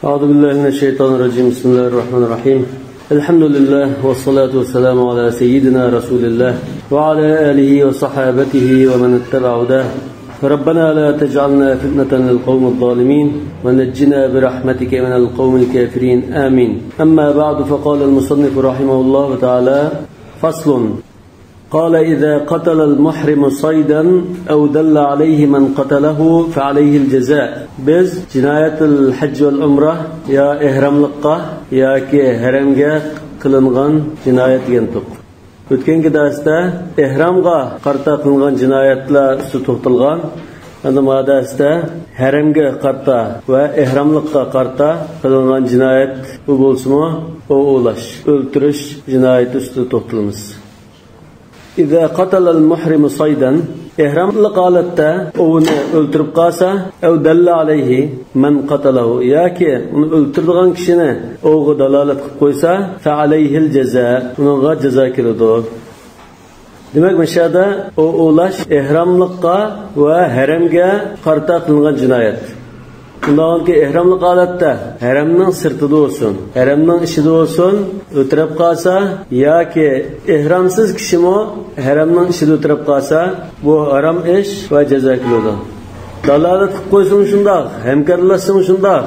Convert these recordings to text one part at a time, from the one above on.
أعوذ بالله من الشيطان الرجيم. بسم الله الرحمن الرحيم. الحمد لله والصلاة والسلام على سيدنا رسول الله وعلى آله وصحابته ومن اتبع هداه. ربنا لا تجعلنا فتنة للقوم الظالمين ونجنا برحمتك من القوم الكافرين آمين. أما بعد، فقال المصنف رحمه الله تعالى: فصل. قال: إذا قتل المحرم صيدا أو دل عليه من قتله فعليه الجزاء. biz jinoyatul hajj val umra ya ihramliqqa yoki haramga qilingan jinoyat degandik. O'tgangi darsda ihramga qarta qilingan jinoyatlar ustida to'xtalgan. Endi bu darsda haramga qarta va ihramliqqa qarta qilingan jinoyat bu bo'lsa-mu, o'lash, o'ltirish jinoyati ustida to'xtalamiz. إذا قتل المحرم صيدا إحرامlik holatda ovni o'ltirib qolsa, أو دل عليه من قتله yoki uni o'ltirgan kishini ovga dalolat qilib qo'ysa, فعليه الجزاء, unga jazo keladi. Demak, bu yerda o'lash ihramlikqa va haramga qarta qilingan jinoyat. Bundanki ihramlik holatda haramning sirtida bo'lsin, haramning ishida bo'lsin, o'tirib qolsa yoki ihramsiz kishimi haramning ishida o'tirib qolsa, bu haram ish va jazo keladi. Dalolat qilib qo'ysin shundoq, hamkorlashsin shundoq.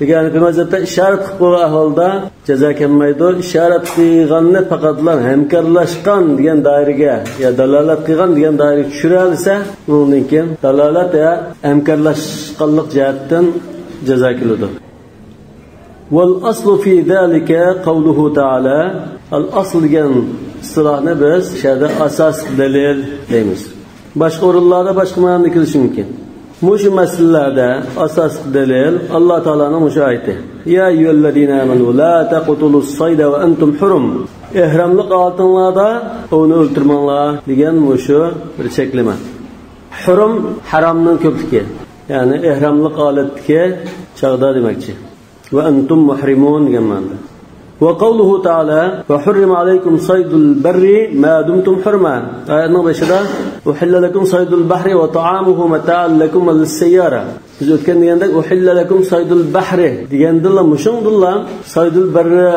Degani mazatda ishorat qilib qo'ygan ahvolda jazo kelmaydi. Ishorat qilganni faqatlan hamkorlashgan degan doiraga ya dalolat qilgan degan doiraga tushira olsa, undan keyin dalolat ya hamkorlashganlik jihatdan jazo keladi. Wal aslu fi zalika qawluhu ta'ala. Al asl degan istilahni biz shada asos dalil deymiz. Boshqa o'rinlarda boshqa ma'noda kelishi mumkin. Mushu masalalarda asos dalil Alloh taolaning mushu oyati: Ya ayyuhallazina amanu la taqtulus sayda va antum hurum. Ihramlik holatlarda uni o'ltirmanglar degan mushu bir cheklama. Hurum haromning ko'pligi, ya'ni ihramlik holatga chog'da demakchi. Va antum muhrimun degan ma'noda. وقوله تعالى: وحرم عليكم صيد البر ما دمتم حرما. ayatning boshida أحل لكم صيد البحر وطعامه متاعا لكم وللسيارة. biz o'tgan deganda أحل لكم صيد البحر degandilla mushundilla saydul barri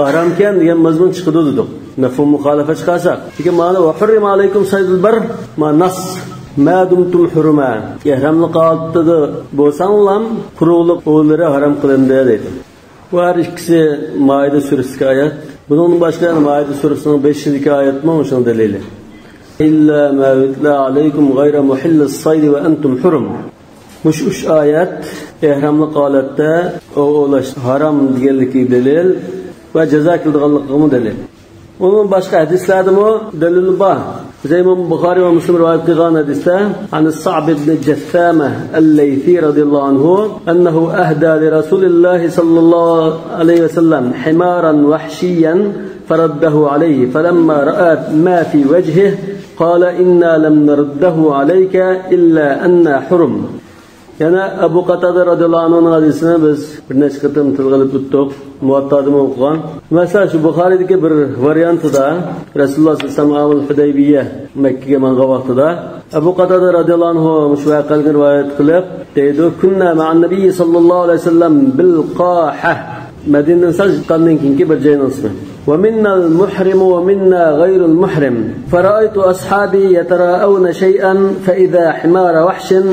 haramkan degan mazmun chiqdi dedik. Mafhum muxolifa chiqarsa, lekin mana وحرم عليكم صيد البر ma nas ma dumtum hurma. ihramlik holatda bo'lsanglar quruqlik o'lari harom qilindi deydi. Bu her ikisi Maide suresi ayet. Bunun başka Maide suresinin 5. ayet mi oluşan delili? İlla ma yutla aleykum gayra muhillis saydi ve entum hurum. Bu üç ayet ihramlık holatda o'lash haram deganligi delil ve ceza kıldıqanlıqı delil. Onun başka hadislarda mı delili var? İmam Bukhari ve Müslim rivayet kılgan hadiste an Sa'b ibn Jassama el-Laythi radıyallahu anhu ennehu ahda li Resulillah sallallahu aleyhi ve sellem himaran vahşiyen faraddahu aleyhi felemma ra'at ma fi vejhih qala inna lem neruddahu aleyke illa enna hurum. Yani Ebu Qatada radıyallahu anh'ın hadisini biz bir neçe kıtım tılgılıp tuttuk. Muvatta'da mı okugan? Mesela şu Bukhari'deki bir varyantı da Resulullah sallallahu aleyhi ve sellem Hudeybiye Mekke'ye manğa vaxtıda Ebu Qatada radıyallahu anh'ı müşvaqalgın rivayet kılıp deydi: Kunna ma'an nebiyyi sallallahu aleyhi ve sellem bil qaha. Medine'den sadece çıkandan kinki bir cayın ismi. Ve minnal muhrimu ve minna gayrul muhrim. Feraitu ashabi yeterâevne şey'en fe izâ himâra vahşin.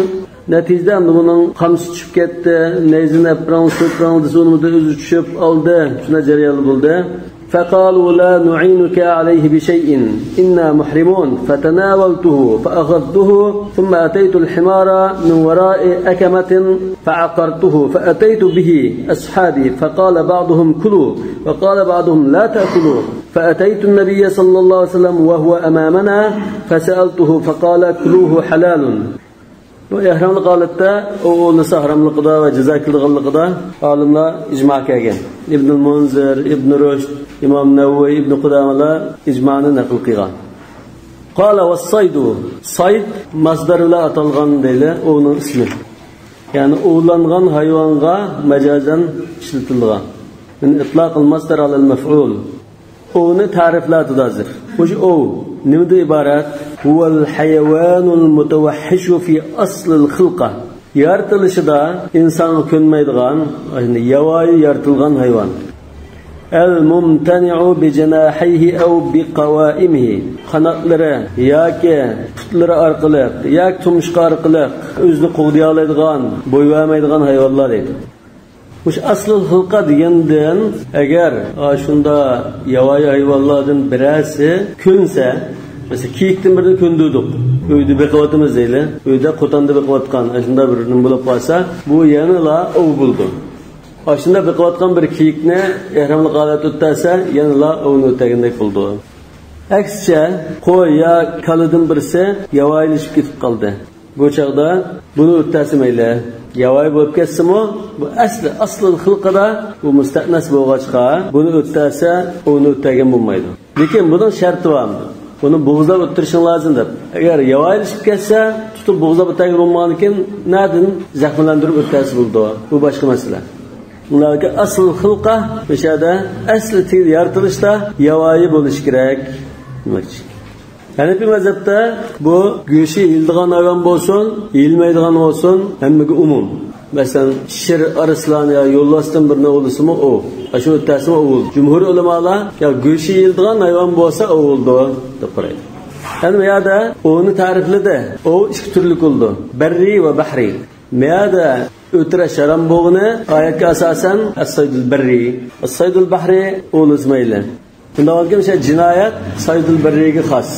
Neticeden bunun kamsı çıkıp gitti, neyzine pran sıpran dizunumuzu özü düşüp aldı, şuna cereyalı buldu. فَقَالُوا لَا نُعِينُكَ عَلَيْهِ بِشَيْءٍ إِنَّا مُحْرِمُونَ فَتَنَاوَلْتُهُ فَأَخَذْتُهُ ثُمَّ أَتَيْتُ الْحِمَارَ مِنْ وَرَاءِ أَكَمَةٍ فَعَقَرْتُهُ فَأَتَيْتُ بِهِ أَصْحَابِي فَقَالَ بَعْضُهُمْ كُلُوا وَقَالَ بَعْضُهُمْ لَا تَأْكُلُوا فَأَتَيْتُ النَّبِيَّ صلى الله عليه وسلم وهو أمامنا فسألته فقال كلوه حلال. Bu ihramlik holatda o'lsa haramligida va jazo qilganligida olimlar ijmo qilgan. Ibn al-Munzir, Ibn Rushd, Imom Navoiy, Ibn Qudamalar ijmoni naql qilgan. Qala was-saydu, sayd masdar bilan atalgan deydi, o'ning ismi. Ya'ni o'langan hayvonga majazan ishlatilgan. Min itlaq al-masdar ala al-maf'ul. O'ni ta'riflatidadir. O'sha o nimadan iborat? Huval hayavanul mutawahhishu fi asl al-xilqa. Yaratılışıda insan ko'nmaydigan, yavoyi yaratilgan hayvon. El-mumtani'u bi janahihi aw bi qawaimihi. Qanotlari yoki putlari orqali yoki tumshug'i orqali o'zini qo'g'day oladigan, bo'y vermaydigan hayvonlar edi. Mush asl xilqa degandan agar shunda yavoyi hayvonlardan birasi ko'nsa, mesela kiyikdan birini ko'ndirdik. Uyda beqiyotimiz deyli. Uyda qo'tonda beqiyotgan, shunda birinin bo'lib qolsa, bu yanala ov bo'ldi. Aslında beqiyotgan bir kiyikni ehramli holat o'tsa, yanala ovni o'tagandek bo'ldi. Aksicha, qo'y yo kalidan birisi yavoyilashib ketib qoldi. Bu chaqda buni o'tasimayli. Yavoy bo'lib ketsimi, bu asl xilqida bu mustaqnas bo'lg'achqa, buni o'tasa, ovni o'tagan bo'lmaydi. Lekin buning sharti bor. Buni bo'g'izlab o'tirishing lozim deb. Agar yavoyilashib ketsa, tutib bo'g'izlab o'tagan bo'lmaganikin, nadin zaxmlantirib o'tasi bo'ldi. Bu boshqa masala. Ularga asl xilqa, o'shada asli til yaratilishda yavoyi bo'lish kerak demoqchi. Hanefi mazhabda bu go'shi yildigan hayvon bo'lsin, yilmaydigan bo'lsin, hammaga umum. Masalan, shir, arslan ya yo'llasdan birini o'lisimi o. Shu o'ttasimi o'l. Jumhur ulamolar ya go'shi yildigan hayvon bo'lsa o'ldi deb qaraydi. Endi bu yerda o'ni ta'rifladi. O ikki turli bo'ldi. Barri va bahri. Meyada o'tira sharam bo'g'ini oyatga asosan as-saydul barri, as-saydul bahri o'lizmayli. Bunda olgan şey jinoyat saydul barriga xos.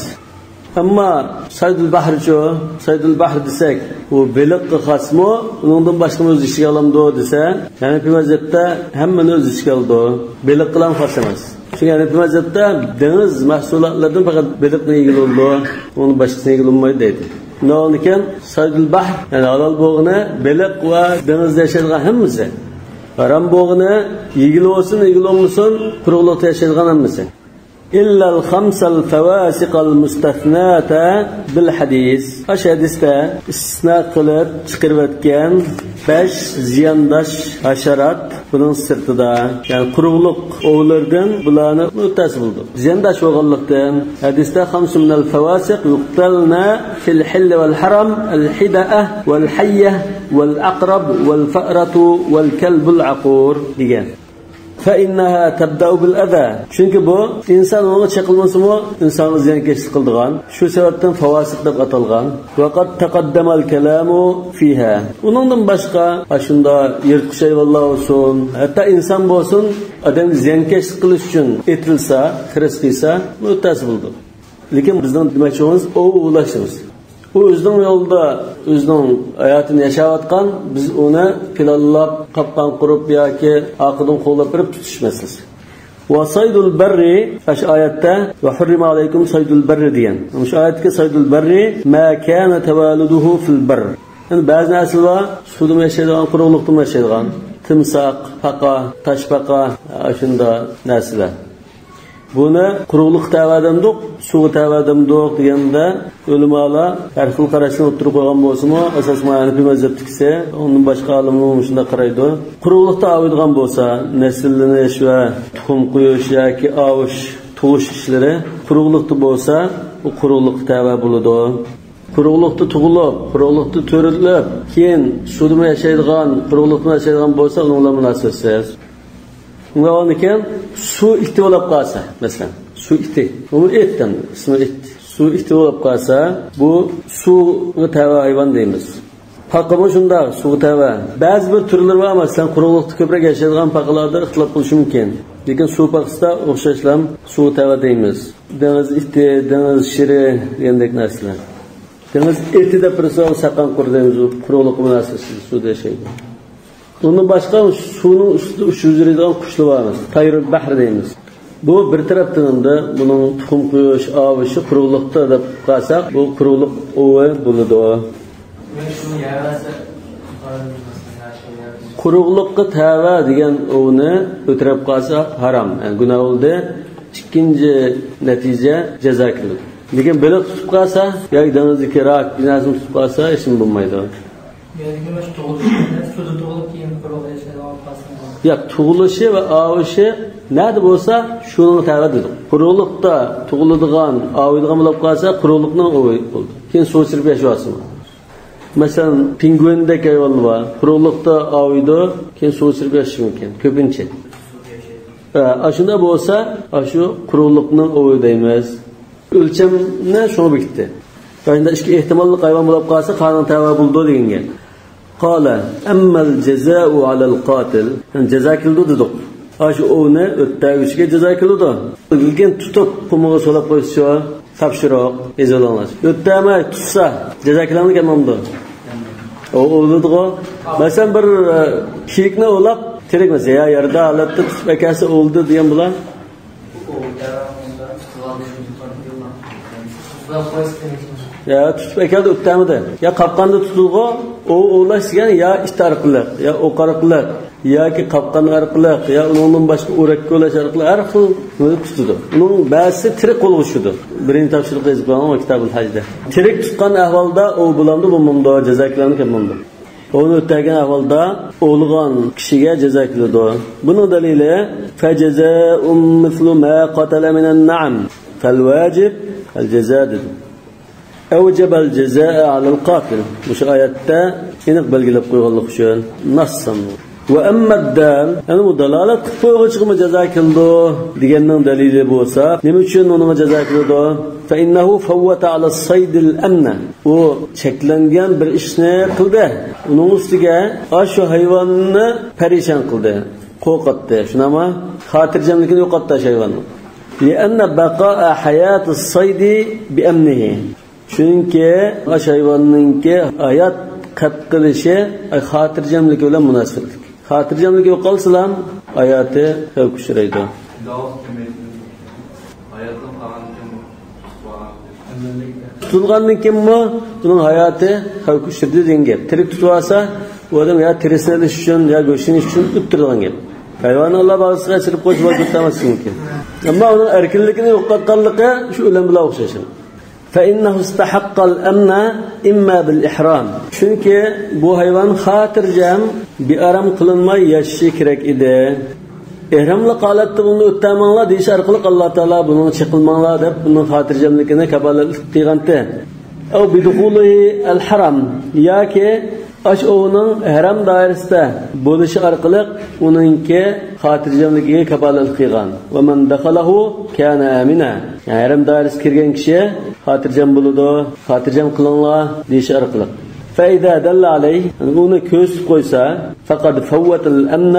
Ammo saydul bahricho, saydul bahr desak, u beliqqa xosmi, undan boshqa o'z ishiga olamdi desa, ya'ni mazhabda hammani o'z ishiga oldi. Beliq bilan xos emas. Chunki ya'ni mazhabda dengiz mahsulotlardan faqat beliqni yig'ildi, uni boshqasini yig'ilmaydi deydi. Nolnikan saydul bahr, yani halal bo'g'ini beliq va dengizda yashaydigan hammasi. Haram bo'g'ini yig'ili olsin, yig'ili olmasin, quruqlikda yashaydigan hammasi. İlla al-khamsal fawasiqal mustathnata bil hadis. Ash hadisda istisna qilib chiqarayotgan 5 ziyandash hasharat buning sirtida, ya'ni quruqlik ovlardan bularni o'tasi bo'ldi. Ziyandash bo'lganlikdan hadisda khamsun minal fawasiq yuqtalna fil hill wal haram al-hida'a wal hayya wal aqrab wal fa'ratu wal kalbul aqur degan. فإنها تبدأ بالأذى. Çünkü bu insan onu çekilmesimi insanı ziyankeşlik kıldıgan. Şu sebepten favasık deb atalgan. Vaqad taqaddama al-kalamu fiha. Onundan başka aşında yırtqıç hayvanlar olsun, hatta insan olsun, adam ziyankeşlik kılış için etilsa, xiristiysa, müttəsi buldu. Lekin bizden demoqchimiz o ulaşımız. O özünün yolda, özünün hayatını yaşayatkan, biz ona planlab, kapkan kurup yoki aqidin qo'llab berib tutishmaysiz. Va saydul barri, ash oyatda va hurrima alaykum saydul barri degan. Shu oyatga saydul barri ma kana tavaluduhu fil barr. Yani ba'zi narsalar suvda yashaydigan, quruqlikda yashaydigan, timsoq, paqa, toshpaqa, shunda narsalar. Buni quruqlik ta'vadamdiq, suv ta'vadamdiq deganda ulamolar har xil qarashni o'tirib qo'ygan bo'lsa-mu, asos ma'noviy mazhabdikisi, undan boshqa olimlar shunda qaraydi. Quruqlikda avaydigan bo'lsa, nasllanish va tuxum qo'yish yoki avish, tug'ish ishlari quruqlikda bo'lsa, u quruqlik ta'va bo'ladi. Quruqlikda tug'ilib, quruqlikda to'rilib, keyin suvda yashaydigan, quruqlikda yashaydigan bo'lsa, ular munosabatsiz. Undan su iti bo'lib qolsa, masalan, su iti, bu etdan, ismi it. Su iti bo'lib qolsa, bu suvga tava hayvon deymiz. Paqami shunda suvga tava. Ba'zi bir turlari bor, masalan, quruqlikda ko'proq yashaydigan paqalarda ixtilof bo'lishi mumkin. Lekin suv paqasida o'xshashlam suvga tava deymiz. Dengiz iti, dengiz shiri degandek narsalar. Dengiz iti deb tursa, saqan qurdaymiz, quruqlik munosabati suvda yashaydi. Onun başka suyun üstü uçuşturduğun kuşlar var. Tayrul bahr deymiz. Bu bir taraftan da bunun tuxum qo'yish, avışı quruqlikda deb qalsak, bu quruqlik ovi bo'ladi. Quruqlikqa tava degan ovni o'tirib qalsa haram, yani gunoh bo'ldi. Ikkinchi natija jazo keladi. Lekin baliq tutib qalsa, yoki dengizdagi rak, binasini tutib qalsa, hech nima bo'lmaydi. Ya tug'ilishi va avishi nada bo'lsa, shuni ta'va dedik. Quruqlikda tug'iladigan, avaydigan bo'lib qolsa, quruqlikning ovi bo'ldi. Keyin so'chirib yashayapsizmi? Masalan, pinguindek hayvan var. Quruqliqda avıydı, keyin suv sirib yashashi mumkin, ko'pincha. Shunda bo'lsa, shu quruqliqning ovida emas. O'lchamni shuni bekitdi. Shunda ikki ehtimolli hayvon bo'lib qolsa, qonun tava bo'ldi degan gap. Qala ammal jazaa'u 'ala al-qatil. Jazo qildi dedik. Shu ovni o'tdagiga jazo qildi. Lekin tutib qumiga solib qo'ysa, topshiriq ezolanlar. O'tdamay tutsa, jazo qilingan bo'ldi. O'ldigo. Masalan bir kiyikni o'lab kerakmas ya yerda holatda tutib akasi o'ldi degan bular. Ya tutib akasi o'tdamidi? Ya qopqanda tutilgo, o'lash degan ya ishtarqiliq, ya o'qariqliq, yoki qopqan orqaliq, ya undan boshqa o'rakka o'lash orqali har xil tutdi. Uning ba'zi tirik qo'lg'ishidir. Birinchi topshiriq yozib qo'ygan Kitobul Hajda. Tirik tutgan ahvolda u bulamdi bu mumdo jazolarni kelmadi. Onu o'tgan ahvolda o'lgan kishiga jazo qiladi. Buning dalili fajaza'un mithlu ma qatala minan na'am falwajib al-jazaa. أوجب الجزاء على القاتل. مش آياتها إنك بلغلب قيغلق شون نصا. وأما الدال أنا مدلالة فوق ما جزاء كله ديجنا دليل بوسا نمشون ونما جزاء كله فإنه فوت على الصيد الأمن وشكلنجان بالإشناء كله ونوستيجا أشو حيوان بريشان كله قوقته شنو ما خاطر جملك يقطع حيوان لأن بقاء حياة الصيد بأمنه Çünkü hayvanınki hayat qatqilishi xotirjamlik bilan munosabatlik. Xotirjamlik yo'qolsalam hayoti xavf uchraydi. Tutilgandan kimmi? Uning hayoti xavf uchraydi degan gap. Tirik tutib olsa, u odam ya tirisini uchun, ya go'shtini uchun o'tirgan gap. Hayvonni Alloh bag'isiga chirib qo'yib o'tmasligi mumkin. Ammo uning erkinligini yo'qotganligi shu o'lim bilan o'xshashi. فإنه استحق الأمن إما بالإحرام. Çünkü bu hayvan xatirjam bir aram kılınmay yaşaşı kerek idi. İhramlı qalatda bunu o'ttamanglar deyish orqali Alloh taolo buni chiqilmanglar deb buni xotirjamligini kafolatlik qilgandi. Aw biduqulihi al-haram yoki onun haram doirasida bo'lishi orqali uningki xotirjamligiga kafolatlik qilgan. Va man dakhalahu kana amina. Yani haram doirasiga kirgan kishi xotirjam bo'ladi, xotirjam qilinglar deyish orqali. فإذا دل عليه أنه كوس قيسا فقد فوت الأمن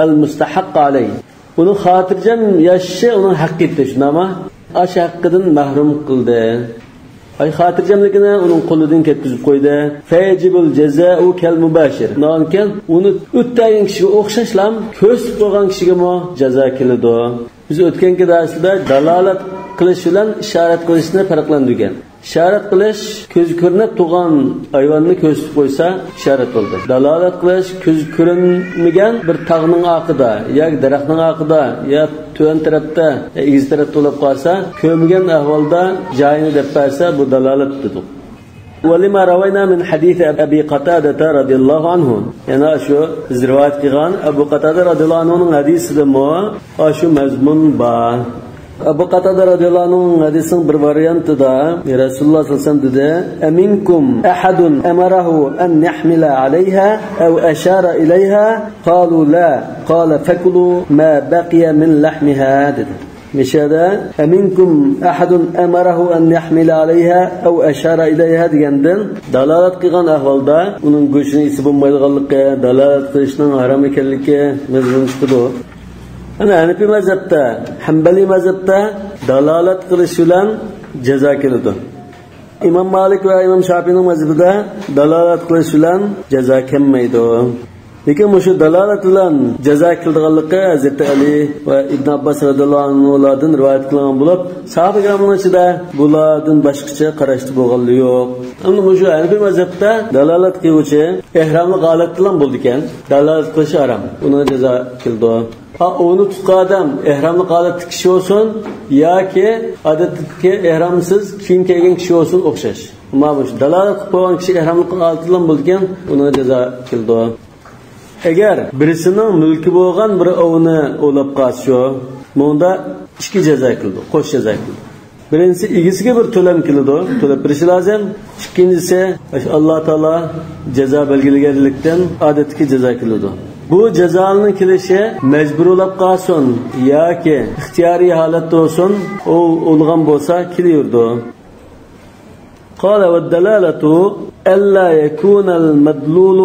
المستحق عليه. Onu xotirjam yashashi uning haqqi etishunama ash haqqidan mahrum qildi. Ay xotirjamligini uning qo'lidan ketkizib qo'ydi. Fajibul jazaa'u kal mubashir. Nonkan uni o'tgan kishiga o'xshashlam ko'z qo'ygan kishiga mo jazo keladi. Biz o'tgangi darsda dalolat qilish bilan ishorat qilishni farqlantirgan. İşaret qilish ko'z ko'rinib turgan hayvonni ko'rsatib qo'ysa ishorat bo'ldi. Dalolat qilish ko'z ko'rinmagan bir tog'ning oqida yoki daraxtning oqida yo tuvan tarafda egiz tarafda bo'lib qolsa, ko'rmagan ahvolda joyini deb bersa bu dalolat dedik. ولما روينا من حديث أبي قتادة رضي الله عنه يعني شو زروات قيغان أبو قتادة رضي الله عنه حديث دمو شو مضمون با Abu Qatada radıyallahu anh'ın hadisinin bir varyantı da Resulullah sallallahu aleyhi ve sellem dedi Eminkum ahadun emarahu en yahmila aleyha ev eşara ileyha qalu la qala fekulu ma baqiya min lahmiha dedi. Meşede eminkum ahadun emarahu en yahmila aleyha ev eşara ileyha degenden dalalat qilgan ahvolda uning go'shtini isi bo'lmaydiganligi, dalalat qilishning harom ekanligi mazmun chiqdi. Ana Hanifi mazhabda, Hanbali mazhabda dalolat qilish bilan jazo keladi. İmam Malik va İmam Shafiining mazhabida dalolat qilish bilan jazo kelmaydi. Lekin bu shu dalolat bilan jazo keladiganligi Hazrat Ali va Ibn Abbas radhiyallohu anhulardan rivoyat qilingan bo'lib, sahobalarning ichida bulardan boshqacha qarashdi bo'lganligi yo'q. Ammo bu shu Hanifi mazhabda dalolat qiluvchi ihromli holat bilan bo'ldi ekan, dalolat qilish harom. Uni jazo keldi. Onu tutgan adam ihramlı holatda kishi olsun yoki odatdagi ihramsiz kiyim kiygan kishi olsun o'xshash. Mana shu dalolat qilib qo'ygan kishi ihramli holatda bo'lgan, uni jazo keldi. Agar birisining mulki bo'lgan bir ovni o'lab qolsa, bunda ikki jazo keldi, qo'sh jazo keldi. Birincisi igisiga bir to'lam keladi, to'lab berishi lozim. Ikkinchisi Alloh taolo jazo belgilaganlikdan odatga jazo keladi. Bu jazoning kelishi majburlab qolsin yoki ixtiyoriy holatda bo'lsin, u o'lgan bo'lsa kelaverdi. Qala va dalalatu alla yakuna al-madlul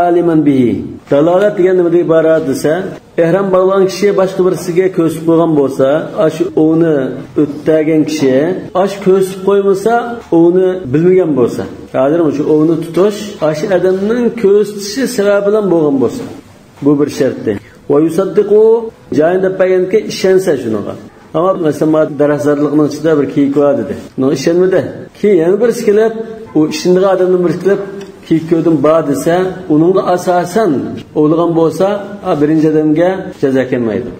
aliman bihi. Dalalat degan nima deb iborat desa, ihrom bo'lgan kishi boshqa birisiga ko'rsatib qo'ygan bo'lsa, ash uni o'tdagan kishi ash ko'rsatib qo'ymasa, uni bilmagan bo'lsa, hozir shu uni tutish ash odamning ko'rsatishi sabab bilan bo'lgan bo'lsa, bu bir shartdir. Va yusaddiqu joyida payanga ishonsa shunaqa. Ama mesela daraxtzorlikning ichida bir kiyik bor dedi. No ishonmadi. Keyin yana birisi kelib, u ishindiga odamning birisi kelib, kiyik ko'rdim bor desa, uningga asosan o'lgan bo'lsa, birinchi odamga jazo kelmaydi.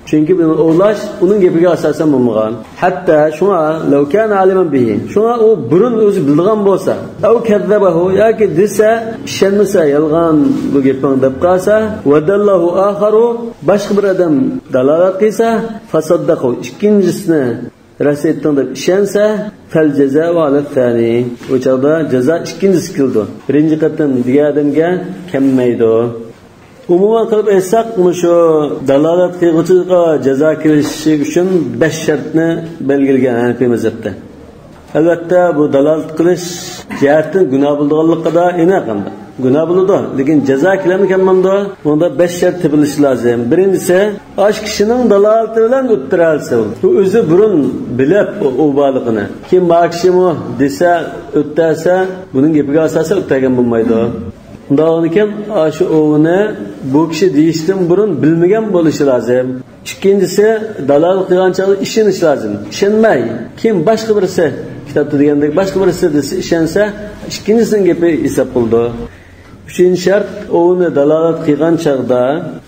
Chunki buni o'ylash uning gapiga asosan bo'lmagan. Hatto shuna law kana aliman bihi. Shuna u burun o'zi bilgan bo'lsa, aw kadzabahu yoki desa, ishonmasa, yolg'on bu gapni deb qolsa, vadallahu akharu boshqa bir odam dalolat qilsa, fasaddaqu ikkinchisini rasetdan deb ishonsa, fal jazaa ala thani. O'chada jazo ikkinchisi keldi. Birinchi qatdan degan odamga kelmaydi. Umuman qilib aytsak, shu dalolat qiluvchiga jazo kelishi uchun 5 shartni belgilagan Hanafiy mazhabda. Albatta bu dalolat qilish jihatdan gunoh bo'lganligida aniq endi. Gunoh bo'ladi, lekin jazo kelamikanmanda bunda 5 shart topilishi lozim. Birinchisi, osh kishining dalolati bilan o'ttiralsa, u o'zi burun bilib u borligini. Kim maksimum desa o'ttarsa, buning gapiga asosan o'ttirgan bo'lmaydi. Dağınıken aşı oğunu bu kişi deyişten burun bilmegen bo'lishi lozim. İkincisi dalal qilgan chog'da ishonish lozim. Ishonmay, kim boshqa birisi kitobda degandek boshqa birisi desa ishonsa, ikkinchisining gapi hisob bo'ldi. Üçüncü şart oğunu dalalat qilgan chog'da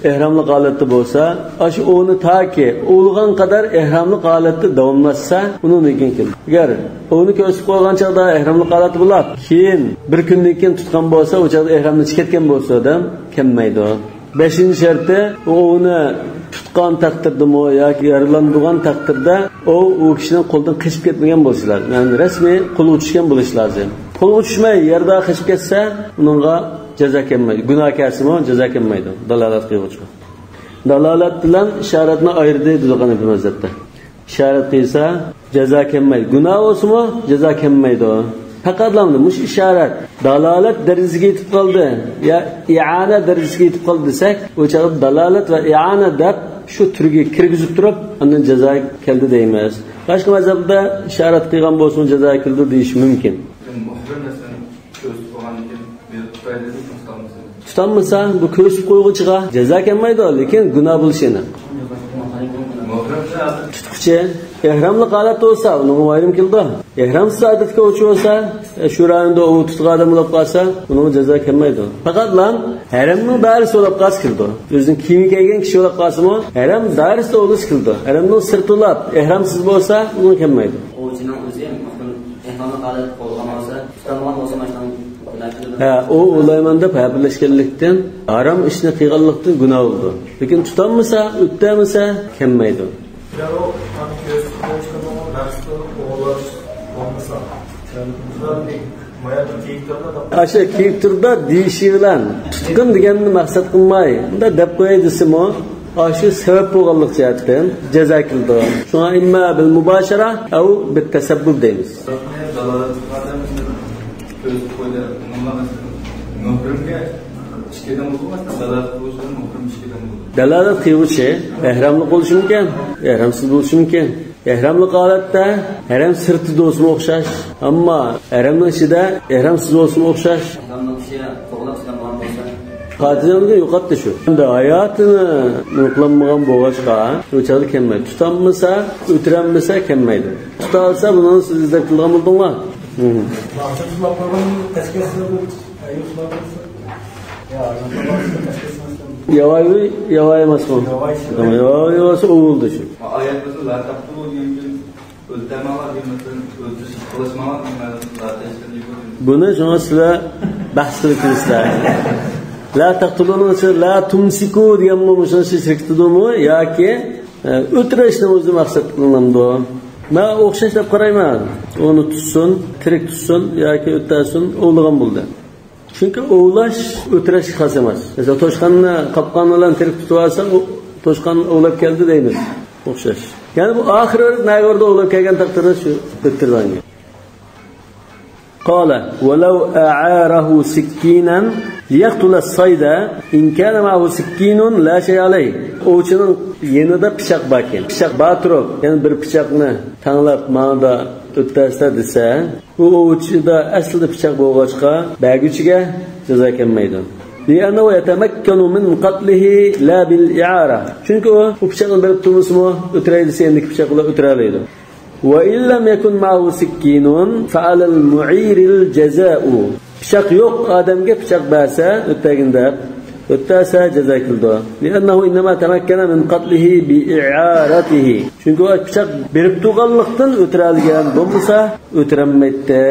ihramli holatda bo'lsa, aşı oğunu ta ki o'lgan qadar ihramli holatda davomlashsa, uni lekin kim. Agar oğunu ko'rsatib qo'ygan chog'da ihramli holatda bo'lib, keyin bir kundan keyin tutgan bo'lsa, o chog'da ihramni chiqargan bo'lsa odam kelmaydi. 5-chi sharti oğunu tutgan taqdirdami yoki yaralangan taqdirda u kishining qo'ldan qochib ketmagan bo'lsa lozim. Ya'ni rasmiy qo'l uchishgan bo'lishi lozim. Qo'l uchishmay yerda qochib ketsa, uningga jazo kelmaydi. Gunoh kasimi jazo kelmaydi. Dalolat qiluvchi. Dalolat bilan ishoratni ayirdi dedi Hanafiy mazhabda. Ishorat qilsa jazo kelmaydi. Gunoh bo'lsa-mu jazo kelmaydi. Faqatlamni mush ishorat dalolat darajasiga yetib qoldi, ya i'ana darajasiga yetib qoldi desak, o'sha dalolat va i'ana deb shu turga kirgizib turib, undan jazo keldi deymiz. Boshqa mazhabda ishorat qilgan bo'lsa jazo keldi deyish mumkin. Tutanmasa bu ko'rsatib qo'yguchiga jazo kelmaydi, lekin gunoh bo'lishini. Tutquchi ihramli holatda bo'lsa, uni ayrim keldi. Ihramsiz odatga o'chib olsa, shu rayonda u tutgan odam bo'lib qolsa, uni jazo kelmaydi. Faqat haramning dairasi bo'lib qolsa keldi. O'zining kiyimi kiygan kishi bo'lib qolsa-mu, haram dairisida o'lish keldi. Haramning sirtulab ihramsiz bo'lsa, uni kelmaydi. O'zining o'zi ihramli holatda qolgan bo'lsa, tutangan bo'lsa mashdan o olayman deb haberleşkenlikten haram ishni qilganlikdan gunoh bo'ldi. Lekin tutanmasa, o'ttamasa kelmaydi. Aşa kiyiktirda deyishi bilan tutqin deganni maqsad qilmay, unda deb qo'yay desimi, aşı sebep bo'lganlik jihatdan jazo qildi. Shunga imma bil mubashara au bit tasabbub deymiz. Dalalat qiluvchi ihramli bo'lishi mumkin, ihramsiz bo'lishi mumkin. Ihramli holatda ihram sirtida o'sma o'xshash, ammo ihramning ichida ihramsiz o'sma o'xshash. Qadimda yo'qotdi shu. Endi hayotini muqlanmagan bo'lg'achqa, o'chadi kelmaydi. Tutanmasa, o'tiranmasa kelmaydi. Tutalsa buni sizda qilgan bo'ldingmi? Yavaş emas bu. Yavaş oldu şu. Ayetmesi la taqtulu yumkin o'ltamalar demakdan o'ltirish qilishmalar buni shunga sizlar bahs qilib kelasizlar. La taqtuluni la tumsiku degan shuni shirk qildimi yoki o'tirishni o'zi maqsad qilinadi. Men o'xshash deb qarayman. Uni tutsin, tirik tutsin yoki o'tasin, o'lgan bo'ldi. Chunki o'g'lash o'tirash xos emas. Masalan, toshqanni qopqon bilan tirik tutib olsa, toshqon o'lab keldi deymiz. O'xshash. Ya'ni bu oxiri nayvorda o'lab kelgan taqdirda shu o'tirgan. قال ولو أعاره سكينا ليقتل الصيد إن كان معه سكين لا شيء عليه. O'chining yenida pichoq bor ekan. Pichoq bor turib, yana bir pichoqni tanlab manda o'tkazsa desa, bu o'chida aslida pichoq bo'lg'achqa bag'uchiga jazo kelmaydi. لأنه يتمكن من قتله لا بالإعارة. Chunki u pichoqni berib turmasmi, o'tiraydi, sendiki pichoq bilan o'tiralaydi. وإن لم يكن معه سكين فعلى المعير الجزاء. Pichoq yo'q odamga pichoq bersa, o'taganda o'tasa jazo qildi. لأنه إنما تمكن من قتله بإعارته. Chunki u pichoq berib turganlikdan o'tiradigan bo'lmasa, o'tiranmaydi.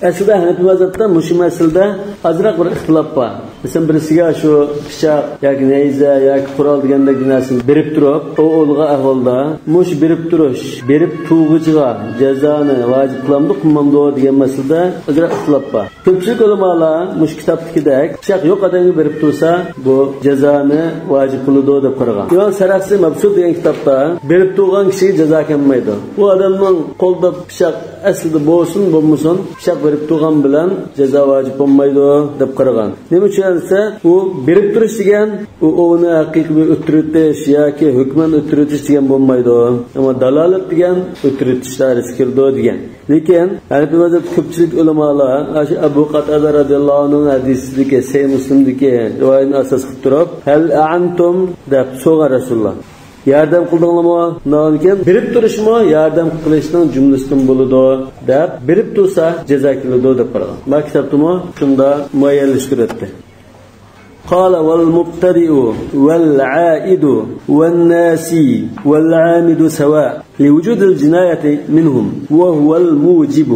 Aslida Hanafi mazhabida mush masalada azroq bir ixtilof bor. Masalan, birisiga shu pichoq yoki nayza yoki qurol degandek narsani berib turib, u o'lg'a ahvolda mush berib turish, berib tug'ichiga jazoni vojib qilamdi, qilmamdi degan masalada azroq ixtilof bor. Ko'pchilik ulamolar mush kitobdagidek pichoq yo'q odamga berib tursa, bu jazoni vojib qiladi deb qaragan. Yo'q, Sarafsi Mabsud degan kitobda berib turgan kishiga jazo kelmaydi. Bu odamning qo'lida pichoq aslida bo'lsin, bo'lmasin, pichoq berib turgan bilan jazo vojib bo'lmaydi deb qaragan. Nima uchun esa u berib turish degan u uni haqiqiy o'tiritish yoki hukman o'tiritish degan bo'lmaydi. Ammo dalolat degan o'tiritishlar kirdi degan. Lekin Hanafi mazhab ko'pchilik ulamolar shu Abu Qatada radhiyallohu anhu hadisidagi Sahih Muslimdagi rivoyatni asos qilib turib, "Hal antum" deb so'ra Rasululloh. Yordam qildinglarmi? Nolgan berib turishmi? Yordam qilishning jumlasidan bo'ladi deb berib tursa jazo qiladi deb qaragan. Bu kitobda shunda muayyanlashtirildi. قال والمبتدئ والعائد والناسي والعامد سواء لوجود الجناية منهم وهو الموجب.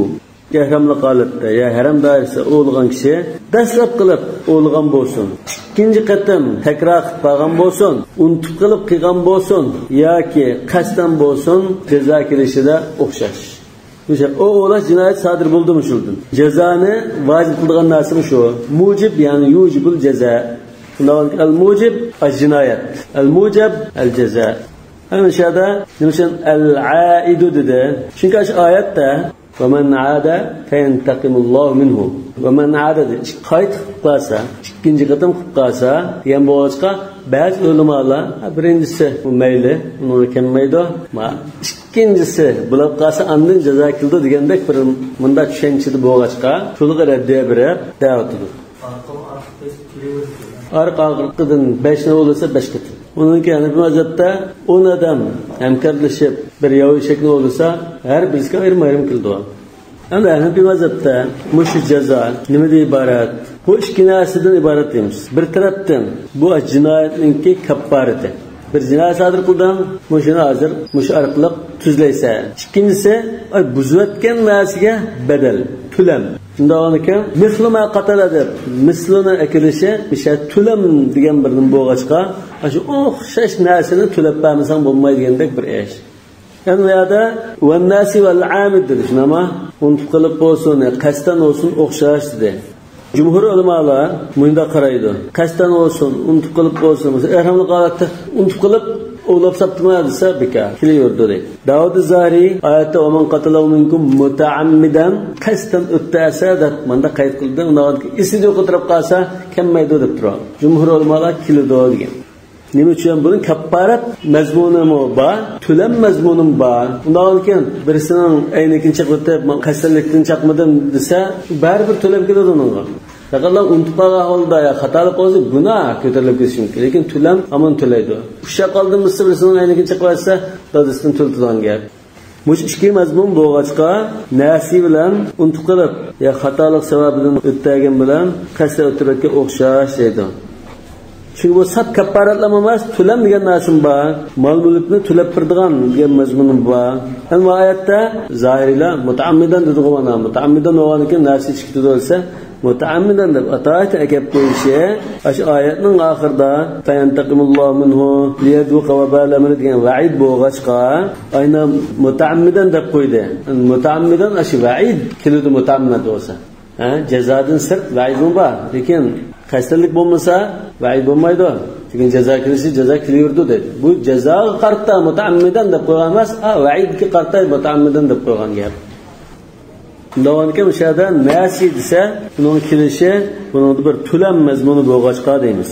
Yahramla qalıbda, ya haram dairesi o'lgan kishi dastlab qilib o'lgan bo'lsin, ikkinchi qatam takrar qilib qolgan bo'lsin, unutib qilib qilgan bo'lsin yoki qasddan bo'lsin, jazo kelishida o'xshash. O'sha o'lash jinoyat sodir bo'ldimi shundan. Jazoni vojib qilgan narsami shu? Mujib, ya'ni yujibul jaza. Al-mujib al-jinoyat, al-mujib al-jaza. Ana shada nimshan al-aidu dedi. Chunki shu oyatda وَمَنْ عَادَ فَيَنْتَقِمُ اللّٰهُ مِنْهُ. وَمَنْ عَادَ qayt qilib qalsa, ikkinchi qatam qilib qalsa, degan bo'g'achqa ba'zi ulamolar birinchisi mayli, uni kelmaydi, ikkinchisi bo'lib qalsa andan jazo qildi degandek bir bunda tushunchada bo'g'achqa shunga raddiya berib da'vatdi. Arqadan 5 ne olursa 5 qatam. Onunki Hanafi mazhabda 10 adam hamkorlashib bir yovishakni olursa har birisiga ayrim qildi. Endi Hanafi mazhabda mush jazo nimadan iborat? Bu ikki narsadan iborat deymiz. Bir tarafdan bu jinoyatninki kaffarati. Bir jinoyat sodir qildim, mushuni hozir mush orqali tuzlaysa. Ikkinchisi buzayotgan narsaga badal, tulam. Shundan keyin misluma qatala deb mislini akilishi o'sha tulam degan birdan bo'g'achqa shu o'xshash narsani tulab bermasang bo'lmaydigandek bir ish. Yani bu yerda van nasi val amid dedi. Shunama unutib qilib bo'lsin, qasddan olsin o'xshash dedi. Jumhur ulamolar bunda qaraydi. Qasddan olsin, unutib qilib bo'lsin. Ehramli holatda unutib qilib o'lab saptma desa bekor kelaverdi deydi. Davud Zari oyatda "Oman qatalahu minkum mutaammidan" qasddan o'tasa deb menda qayd qildi. Undan isini o'qirib qolsa kelmaydi deb turadi. Jumhur ulamolar kilidi degan. Nima uchun buni kaffarat mazmuni bor, tulam mazmuni bor. Undan keyin birisining aynikin chiqib qasdlikdan chaqmadim desa, baribir tulam keladi unga. Faqatlar unutib qolgan holda ya xatolik bo'lsa, gunoh ko'tarilib ketishi mumkin. Lekin tulam amon to'laydi. Usha qoldim birisining aynikin chiqib qolsa, dadasidan to'ltidan gap. Mush ikki mazmun bo'g'achqa nasi bilan unutib qilib, ya xatolik sababidan o'tgan bilan qasd o'tirishga o'xshash deydi. Çünkü bu sat kaparatlamamaz tulam degan narsa bor. Mol mulkni tulab turadigan degan mazmun bor. Ama oyatda zohirlar mutaammidan dedi qo'yana. Mutaammidan o'g'aniki narsa ichki bo'lsa, mutaammidan deb atayat akab qo'yishi, ash oyatning oxirida fayantaqimullohu minhu liyadqa va balamin degan va'id bo'g'achqa aynan mutaammidan deb qo'ydi. Mutaammidan ash va'id keladi mutaammidan bo'lsa. Jazodan sirt va'id bor. Lekin qasdlik bo'lmasa va'id bo'lmaydi. Çünkü ceza kilishi ceza kiliyordu dedi. Bu ceza qarta mutaammidan deb qo'ygan emas, va'idga qarta mutaammidan deb qo'ygan gap. Davonki o'shada nasi desa, uning kilishi, buning bir tulam mazmuni bo'lg'achqa deymiz.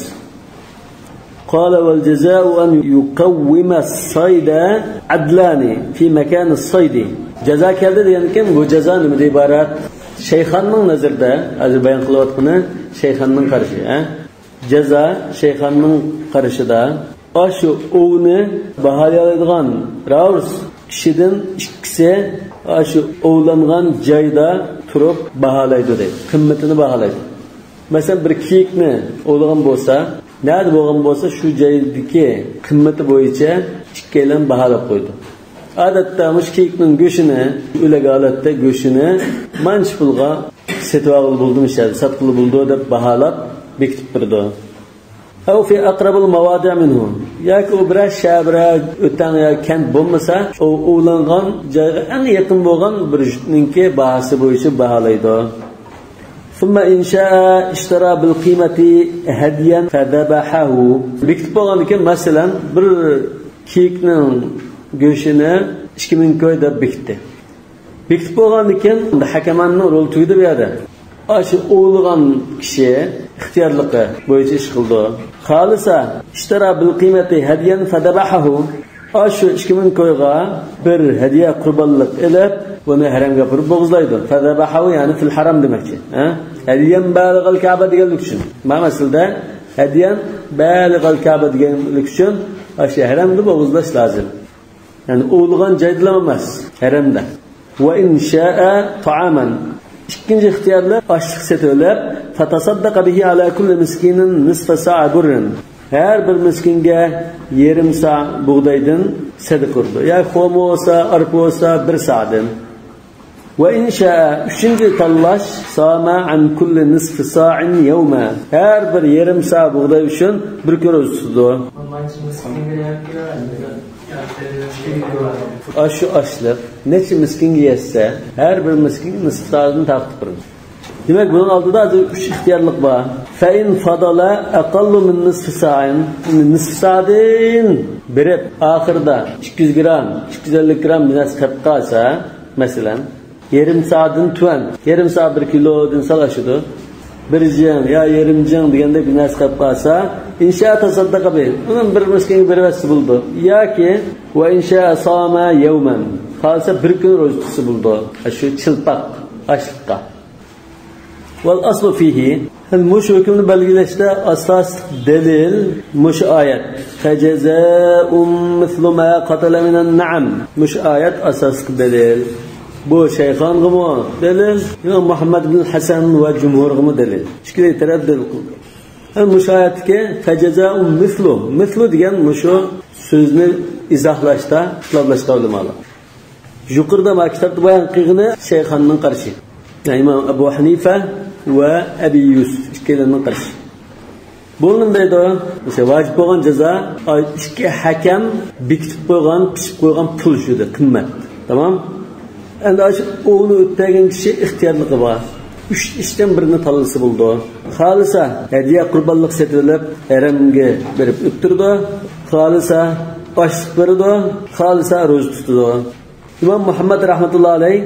Qala wal jazaa'u an yuqawwima as-sayda adlani fi makan as-sayd. Jaza keldi degankin bu jazo nimadan iborat? Shayxonning nazarida, hozir bayon qilayotgani shayxonning qarashi, Jaza shayxonning qarashida shu ovni baholaydigan raus kishidan ikkisi shu ovlangan joyda turib baholaydi deydi. Qimmatini baholaydi. Masalan bir kiyikni ovlagan bo'lsa, nada bo'lgan bo'lsa shu joydagi qimmati bo'yicha ikkalan baholab qo'ydi. Odatda mush kiyikning go'shini, o'lik holatda go'shini manch pulga setib olib bo'ldimi, sotqili bo'ldi deb baholab bekitib turdi. Aw fi aqrabul mawadi' minhu. Yoki u bir shabra o'tan yoki kent bo'lmasa, u ulangan joyga eng yaqin bo'lgan bir jutninki bahasi bo'yicha baholaydi. Thumma insha'a ishtara bil qimati hadiyan fadabahahu. Bekitib bo'lgandan masalan bir kiyikning go'shini 2000 koy deb bekitdi. Bekitib bo'lgandan hakamanning rol tugdi bu yerda. Aşı oğluğan kişi ihtiyarlıqı boyunca iş kıldı. Halisa iştara bil kıymeti hediyen fedebahahu. Aşı 2000 koyga bir hediye kurbanlık elep bunu haramga yapıp boğuzlaydı. Fedebahahu yani fil haram demekçi. Hediyen baligal Kabe degenlik için. Mamesilde hediyen baligal Kabe degenlik için aşı haramda boğuzlaş lazım. Yani oğluğan caydılamamaz haramda. Ve inşa'a ta'aman. İkinci ihtiyarlar açlık setölep fatasaddaqa bihi ala kulli miskinin nisfa sa'a burrin. Her bir miskinge yarım sa buğdaydan sadaka kurdu. Ya xomo olsa, arpa olsa bir sa'dan. Ve inşa'a üçüncü tallaş sama an kulli nisfi sa'in yawma. Her bir yarım sa buğday üçün bir gün tutdu. Aşı açlık neçe miskin yese her bir miskin nisf sa'dan taqib turur. Demek bunun altında da 3 ihtiyarlık var. Fe in fadala aqallu min nisfi sa'in. Nisf sa'dan birib ahirda 200 gram, 250 gram minas qatqasa mesela yarım sa'dan tuan, yarım sa 1 kilodan salaşıdı. Bir can ya yarım can degende bir nas qatqasa inşa tasaddaqa bi. Onun bir miskin bir vasi buldu. Ya ki ve inşa sama yawman. Qalsa bir kun ro'za tutsa buldu. Shu chilpaq açlıqqa. Vel aslu fihi mush hukmni belgilashda asos dalil mush oyat. Fajaza'un mithlu ma qatala minan na'am. Mush oyat asos dalil. Bu şeyhan gımı delil, İmam Muhammed bin Hasan ve cumhur gımı delil. İşkili teraddül kıldı. Müşayet ki fecezâun mithlu. Mithlu diyen müşo sözünü izahlaşta, islavlaşta olmalı. Yukarıda ma kitapta bayan kıyını şeyhanın karşı. Yani İmam Ebu Hanife ve Ebi Yusuf işkilerinin karşı. Bunun deydi, mesela vacip olan ceza, iki hakem bikitip koygan, pişip koygan pul şudur, kımmet. Tamam? Endi onu ötegen kişi ihtiyarlığı var. 3 işten birini tanısı buldu. Halisa hediye kurbanlık setilip eremge verip öptürdü. Halisa açlık verdi. Halisa ro'za tutdu. İmam Muhammed rahmetullahi aleyh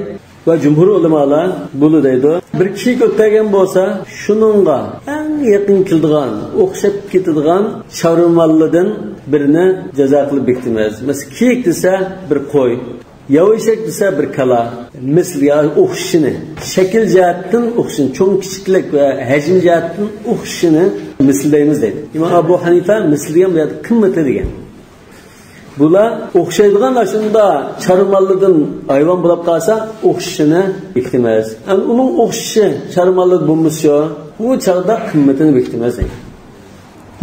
ve cumhur ulemalar bunu deydi. Bir kişi ötegen bolsa şununla en yakın kildigan, o'xshab ketadigan sharmallardan birini jazo qilib bekitmez. Mesela kiyik desa bir qo'y. Yavuşak desa bir kala, misli ya o'xshini, shakl jihatdan o'xshin, cho'ng kichiklik va hajm jihatdan o'xshini mislaymiz deydi. İmam Abu Hanifa misliga bu yerda qimmati degan. Bular o'xshaydigan ashunda charmallardan hayvon bo'lib qolsa, o'xshini bekitmas. Uning o'xshishi charmallar bo'lmasa, u chaqda qimmatini bekitmas deydi.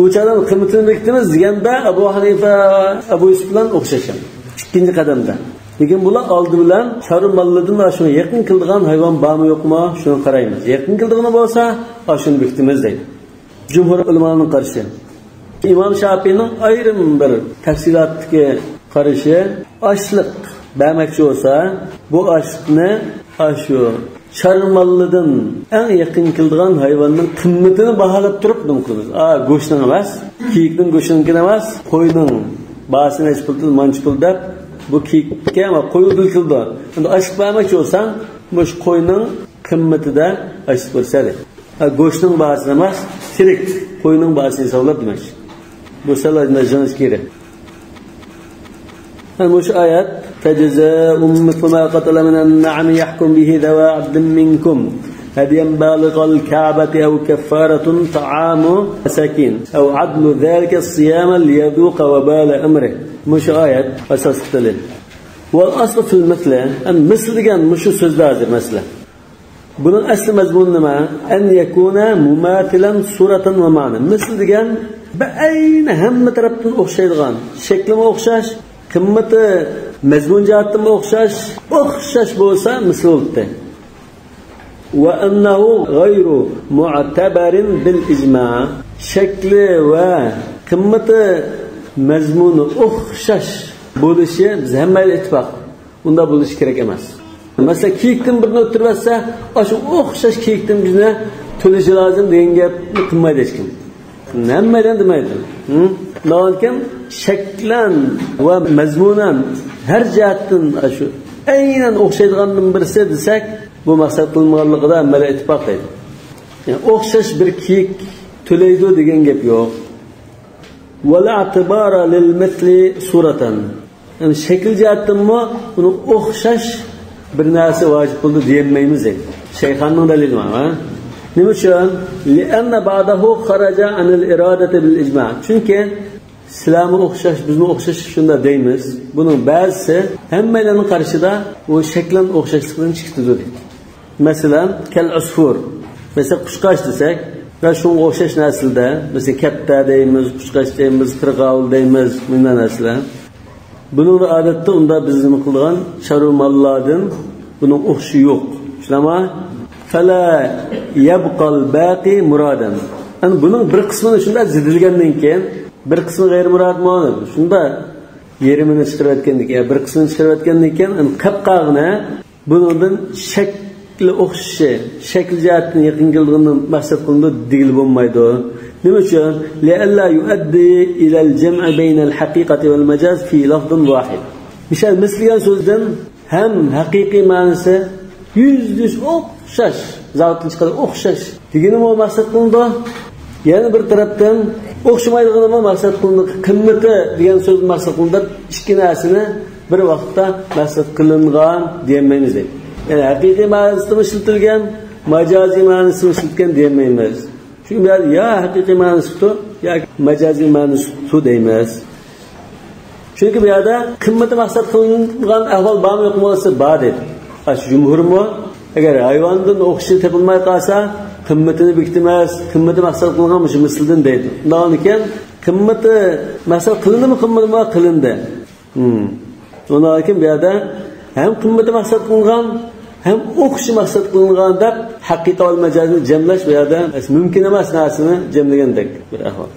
uçadan kıymetini bekletimiz deganda Abu Hanifa, Abu Yusuf bilan o'xshashgan. Ikkinchi qadamda. Lekin bular oldi bilan Sharumalladin va shuni yaqin qildigan hayvon bormi yo'qmi, shuni qaraymiz. Yaqin qildigani bo'lsa, shuni bekitimiz deydi. Jumhur ulamoning qarashi. İmam Şafii'nin ayrim bir tafsilatga qarashi, ochliq bermoqchi bo'lsa, bu ochliqni shu Sharumalladin eng yaqin qildigan hayvonning qimmatini baholab turib nima qilamiz? Go'shtning emas, kiyikning go'shtini emas, qo'yning basini ispiltil, manchpil deb bu kiyikka ama qo'yildi qildi. Endi ochliq bermoqchi bo'lsang, bu qo'yning qimmatida ochliq ko'rsatadi. Go'shtning basini emas, tirik qo'yning basini hisoblab demoqchi. Bu salatni janish kerak. Bu ayet فجزاء مثل ما قتل من النعم يحكم به ذوى عدل منكم هديا بالغ الكعبة أو كفارة طعام مساكين أو عدل ذلك الصيام ليذوق وبال أمره. مش آية أساس اختلف. والأصل في المثل أن مثل كان مش سوزدازر مثلا. bunun asli mazmun nima? An yakuna mumatilan suratan va ma'na. Misl degan ayni hamma tarafdan o'xshaydigan, shaklimi o'xshash, qimmati mazmun jihatdan o'xshash bo'lsa misl bo'ldi. Wa annahu ghayru mu'tabarin bil ijma'. Shakli va qimmati mazmuni o'xshash bo'lishi biz hamma ittifoq. Unda bo'lish kerak emas. Mesela kiyikten birini ötürmezse, şu o'xshash kiyikten bizni to'lishi lozim degan gapni qilmaydi hech kim. Nemadan demaydi. Lekin shaklan va mazmunan har jihatdan shu aynan o'xshaydigandan birisi desak, bu maqsad qilinganligida hamma ittifoq deydi. Yani o'xshash bir kiyik to'laydi degan gap yo'q. Wala i'tibara lil mithli suratan. Yani shakl jihatdanmi uni o'xshash bir narsa vacib bo'ldi deyilmaymiz deydi. Shayxonning dalili bor, ha? Nima uchun? Li'anna ba'dahu kharaja anil iradati bil ijma'. Chunki sizlarni o'xshash, bizni o'xshash shunda deymiz. Buning ba'zisi hammalarning qarshida u shaklan o'xshashlikdan chiqdi deydi. Masalan, kal usfur. Mesela qushqash desak, va shunga o'xshash naslda, mesela katta deymiz, qushqash deymiz, qirg'avul deymiz, bunday narsalar. Bunun odatda unda biz nima qilgan sharumallardan buning o'xshi yo'q. Shunama fala yabqal baqi muradan. Ana buning bir qismini shunda zidilgandan keyin bir qismi g'ayrimurad bo'ladi. Shunda yerimini chiqarib aytgandan keyin, bir qismini chiqarib aytgandan keyin qapqog'ini bundan shakli o'xshashi, shakl jihatdan yaqin kelganini maqsad qilindi digil bo'lmaydi. Nima uchun? Li'alla yuaddi ila al-jam' bayna al-haqiqati wal majaz fi lafzin wahid. Misal misligan so'zdan ham haqiqiy ma'nosi %100 o'xshash, zavqli chiqadi o'xshash. Degani nima maqsad qilindi? Yana bir tarafdan o'xshamaydig'ini maqsad qilindi. Qimmati degan so'z maqsad qilindi. Ikki narsani bir vaqtda maqsad qilingan demaymiz. Yani haqiqiy ma'nosida ishlatilgan, majoziy ma'nosida ishlatilgan demaymiz. Çünkü ya haqiqiy ma'nosi tu, ya majoziy ma'nosi tu deymiz. Çünkü bu yerda qimmati maqsad qilingan ahvol bormi yo'qmi bo'lsa bor dedi. Shu jumhurmi? Agar hayvondan o'xshi topilmay qolsa, qimmatini bekitmas, qimmati maqsad qilingan shu misldan deydi. Undan keyin qimmati maqsad qilindimi, qimmatmi qilindi. Undan keyin bu yerda ham qimmati maqsad qilingan hem o'qishi maqsad qilingan deb haqiqat va majozni jamlash bu yerda mumkin emas narsani jamlagandek bir ahvol.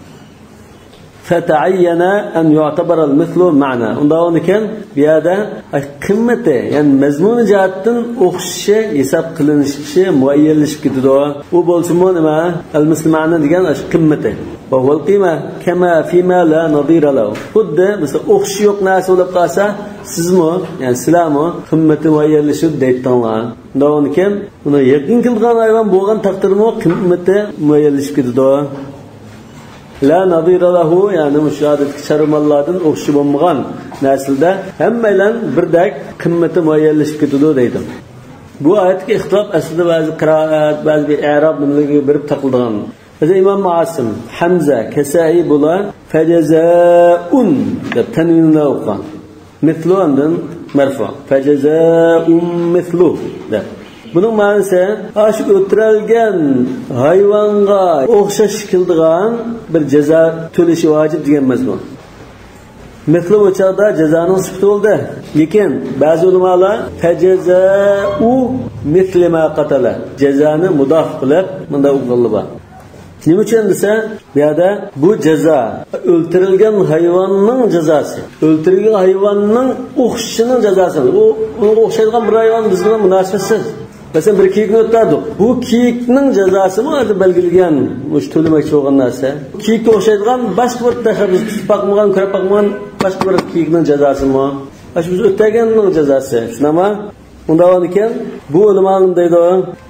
Fata'ayyana an yu'tabara al-mithlu ma'na. Undan keyin bu yerda qimmati, ya'ni mazmun jihatdan o'qishi hisob qilinishi muayyanlashib ketadi. U bo'lsa-mu nima? Al-misl ma'na degan shu qimmati. Va huwa al-qima kama fima la nadira lahu. Xuddi mesela o'qishi yo'q narsa bo'lib qolsa, sizmi, yani sizlarmi qimmati muayyanlashib deytdilar. Undan keyin uni yaqin qilgan hayvon bo'lgan taqdirmi qimmati muayyanlashib ketadi. La nadira lahu, yani mushahadat sharumallardan o'xshi bo'lmagan naslda hammalar birdek qimmati muayyanlashib ketadi deydi. Bu oyatga ixtilof aslida ba'zi qiroat, ba'zi bir i'rob nimalarga berib taqildigan. Mesela İmam Asim, Hamza, Kasai bular fajazaun deb tanvinni o'qigan. Mithlu andan marfu. Fajazaun mithlu deb. Bunun ma'nosi shu o'tiralgan hayvonga o'xshash kildigan bir jazo to'lishi vojib degan mazmun. Mesela o çağda cezanın sıfatı oldu. Lekin bazı ulamalar fecezâ'u misli ma qatala. Cezanı mudaf qilib bunda o'qildi bor. Nima uchun desa, bu yerda bu jazo o'ltirilgan hayvonning jazosi. O'ltirilgan hayvonning o'xshishining jazosi. Unga o'xshaydigan bir hayvon biz bilan munosabatsiz. Mesela bir kiyikni o'ttirdik. Bu kiyikning jazosi hozir belgilangan, o'sha to'lamoqchi bo'lgan narsa. Kiyikka o'xshaydigan boshqa bir taxarruz tutib boqmagan, ko'rib boqmagan boshqa bir kiyikning jazosimi? Shu biz o'tganning jazosi. Shunama undan ekan bu nimaning deydi?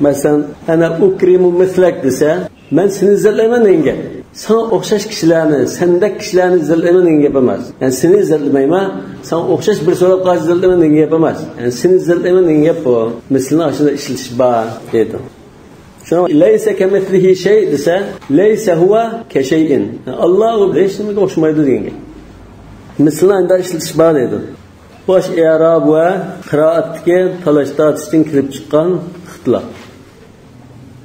Masalan, ana ukrimu mislak desa, men seni izlayman degan. Sana o'xshash kishilarni, sendek kishilarni izlayman degan gap emas. Ya'ni seni izlayman, sana o'xshash bir so'rab qarshi izlayman degan gap emas. Ya'ni seni izlayman degan gap bu. Mislni ashunda ishlatish bor dedi. Shuna laysa kamithlihi shay desa, laysa huwa ka shay'in. Alloh hech nimaga o'xshamaydi degan gap. Mislni anda ishlatish bor dedi. Bosh i'rob va qiroatga talash-tortishdan kelib chiqqan ixtilof.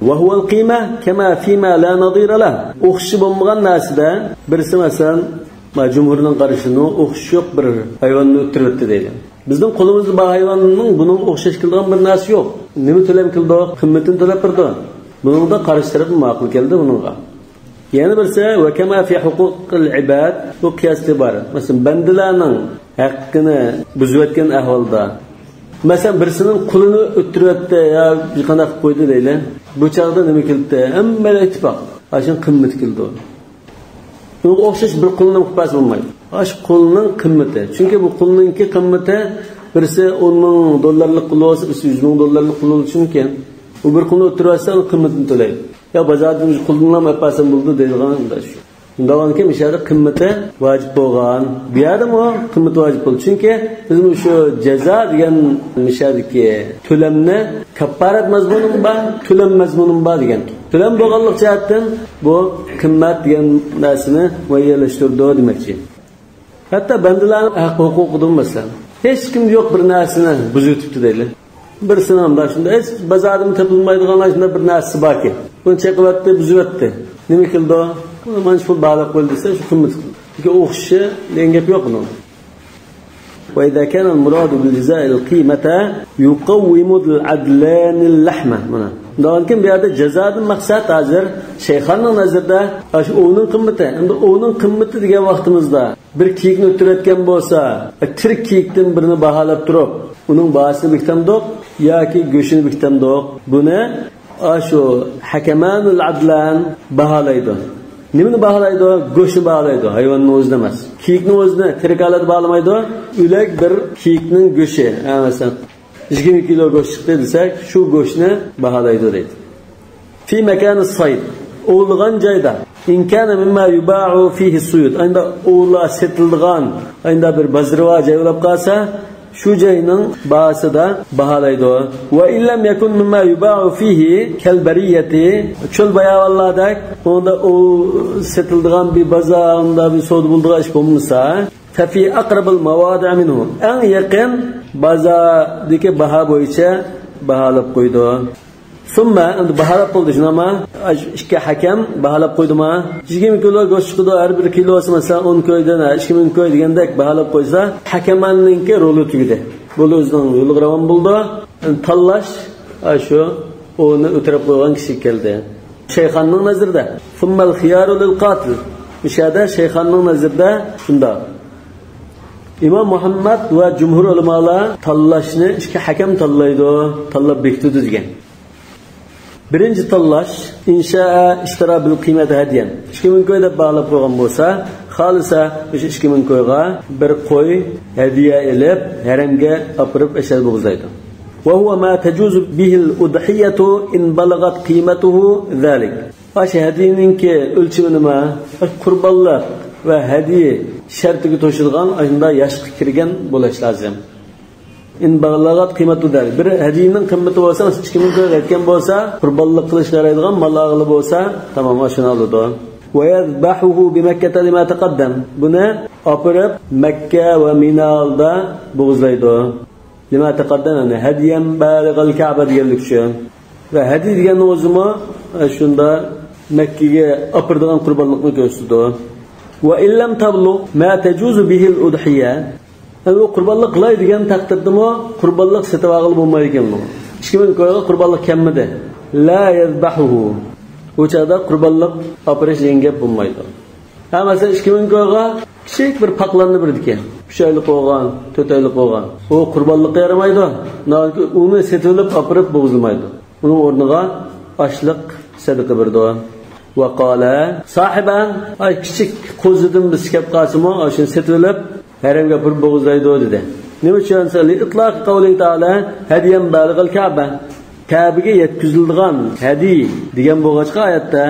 وهو القيمة كما فيما لا نظير له. o'xshi bo'lmagan narsada birisi masalan jumhurning qarashini o'xshi yo'q bir hayvonni o'tiribdi deydi. Bizning qo'limizda bu hayvonning buning o'xshash qilgan bir narsa yo'q. Nima to'lam qildi? Qimmatini to'lab turdi. Buningda qarish taraf ma'qul keldi buningga. Yana birisi va kama fi huquqil ibad bu qiyosda bor. Masalan bandalarning haqqini buzayotgan ahvolda mesela birisinin kulunu öttürüvette ya bir qanday qo'ydi deyli. Bu chaqda nima kildi? Hamma ittifoq. Ashun qimmat kildi. Unga o'xshash bir qulning qilpasi bo'lmaydi. Ash qulning qimmati. Chunki bu qulningki qimmati birisi 10 ming dollarlik qul bo'lsa, birisi 100 ming dollarlik qul bo'lishi mumkin. U bir qulni o'ttirsa qimmatini to'laydi. Ya bozorda qulning ham apasam bo'ldi deydigan shu. Undan keyin mishada qimmati vojib bo'lgan. Bu yerdami qimmat vojib bo'ldi. Chunki biz shu jazo degan mishadiki to'lamni kaffarat mazmunim bor, to'lam mazmunim bor degan. To'lam bo'lganlik jihatdan bu qimmat degan narsani muayyanlashtirdi demakchi. Hatto bandalarning haq-huquqidan masalan hech kim yo'q bir narsani buzib o'tibdi deydi. Birisini ham shunda hech bozorda topilmaydigan shunda bir narsa borki, buni chaqibdi, buzib o'tdi. Nima qildi? Mana shu baliq qo'ydi desa shu qimmat. Chunki o'xshi degan gap yo'q buni. Va idza kana al-murad bil jazaa' al-qimata yuqawwimu al-adlan al-lahma. Mana. Undan bu yerda jazodan maqsad hozir shayxonning nazarida shu o'ning qimmati. Endi o'ning qimmati degan vaqtimizda bir kiyikni o'tirayotgan bo'lsa, tirik kiyikdan birini baholab turib, uning bahosini bitamdoq yoki go'shini bitamdoq, buni shu hakamanul adlan baholaydi. Nimani baholaydi? Go'shni baholaydi, hayvonning o'zini emas. Kiyikning o'zini tirik holada baholaydi. O'lak bir kiyikning go'shi, masalan 20 kilo go'sht chiqdi desak, shu go'shtni baholaydi deydi. Fi makani sayd, o'lgan joyda. In kana mimma yuba'u fihi suyud. Anda o'la setilgan, anda bir bazrava joylab qolsa, shu joyning bahasida baholaydi. Va illam yakun mimma yuba'u fihi kalbariyati. Cho'l bayavallarda unda o setilgan bir bazar, unda bir savdo bo'ldigan ish bo'lmasa, fa fi aqrabil mawadi' minhu. Eng yaqin bazardagi baho bo'yicha baholab qo'ydi. Summa endi baholab qo'ydi shunama, ikki hakam baholab qo'ydimi? 20 kilo go'sht chiqdi, har bir kilosi masalan 10 ko'ydan 2000 ko'y degandek baholab qo'ysa, hakamanninki roli tugidi. Bu o'zining yo'li ravon bo'ldi. Tanlash shu o'ni o'tirib qo'ygan kishi keldi. Shayxonning nazarida summal khiyaru lil qatil. Mishada shayxonning nazarida shunda. İmam Muhammad va jumhur ulamolar tanlashni ikki hakam tanlaydi, tanlab bekitdi degan. Birinchi tanlash insha'a ishtara bil qiymati hadiyan. 2000 ko'y deb bog'lab qo'ygan bo'lsa, xolisa o'sha 2000 ko'yga bir qo'y hadiya elib, haramga opirib ashal bo'g'izlaydi. Va huwa ma tajuzu bihi al-udhiyatu in balagat qiymatuhu zalik. O'sha hadiyaninki o'lchimi nima? Qurbonlar va hadiya shartiga to'shilgan, unda yoshga kirgan bo'lish lozim. In balagat qiymatu dar. Bir hadiyaning qimmati bo'lsa, 2000 ko'y aytgan bo'lsa, qurbonlik qilish qaraydigan malag'li bo'lsa, tamom shuni oladi. Va yadbahuhu bi Makkah lima taqaddam. Buni opirib Makka va Minalda bo'g'izlaydi. Lima taqaddama hadiyan baligal Ka'ba deganlik uchun. Va hadiy degan o'zimi shunda Makkaga apirdigan qurbonlikni ko'rsatdi. Va illam tablu ma tajuzu bihi al-udhiya. Bu qurbonlik qilay degan taqdirdami qurbonlik setib olib bo'lmaydi ekan bu. 2000 ko'yga qurbonlik kammidi. La yazbahuhu. O'chada qurbonlik opirish yengib bo'lmaydi. Hammasi 2000 ko'yga kichik bir paqlanni birdi ekan. 3 oylik bo'lgan, 4 oylik bo'lgan. O qurbonlikqa yaramaydi. Uni setilib opirib bo'g'izilmaydi. Uning o'rniga ashliq sadaqa berdi. Va qala sohiban ay kichik qo'zidan biz kep qasimo ashun setilib haramga bir bo'g'izlaydi dedi. Nima uchun sali itlaq qavli taala hadiyan baligal Ka'ba. Ka'baga yetkazilgan hadi degan bo'g'achqa oyatda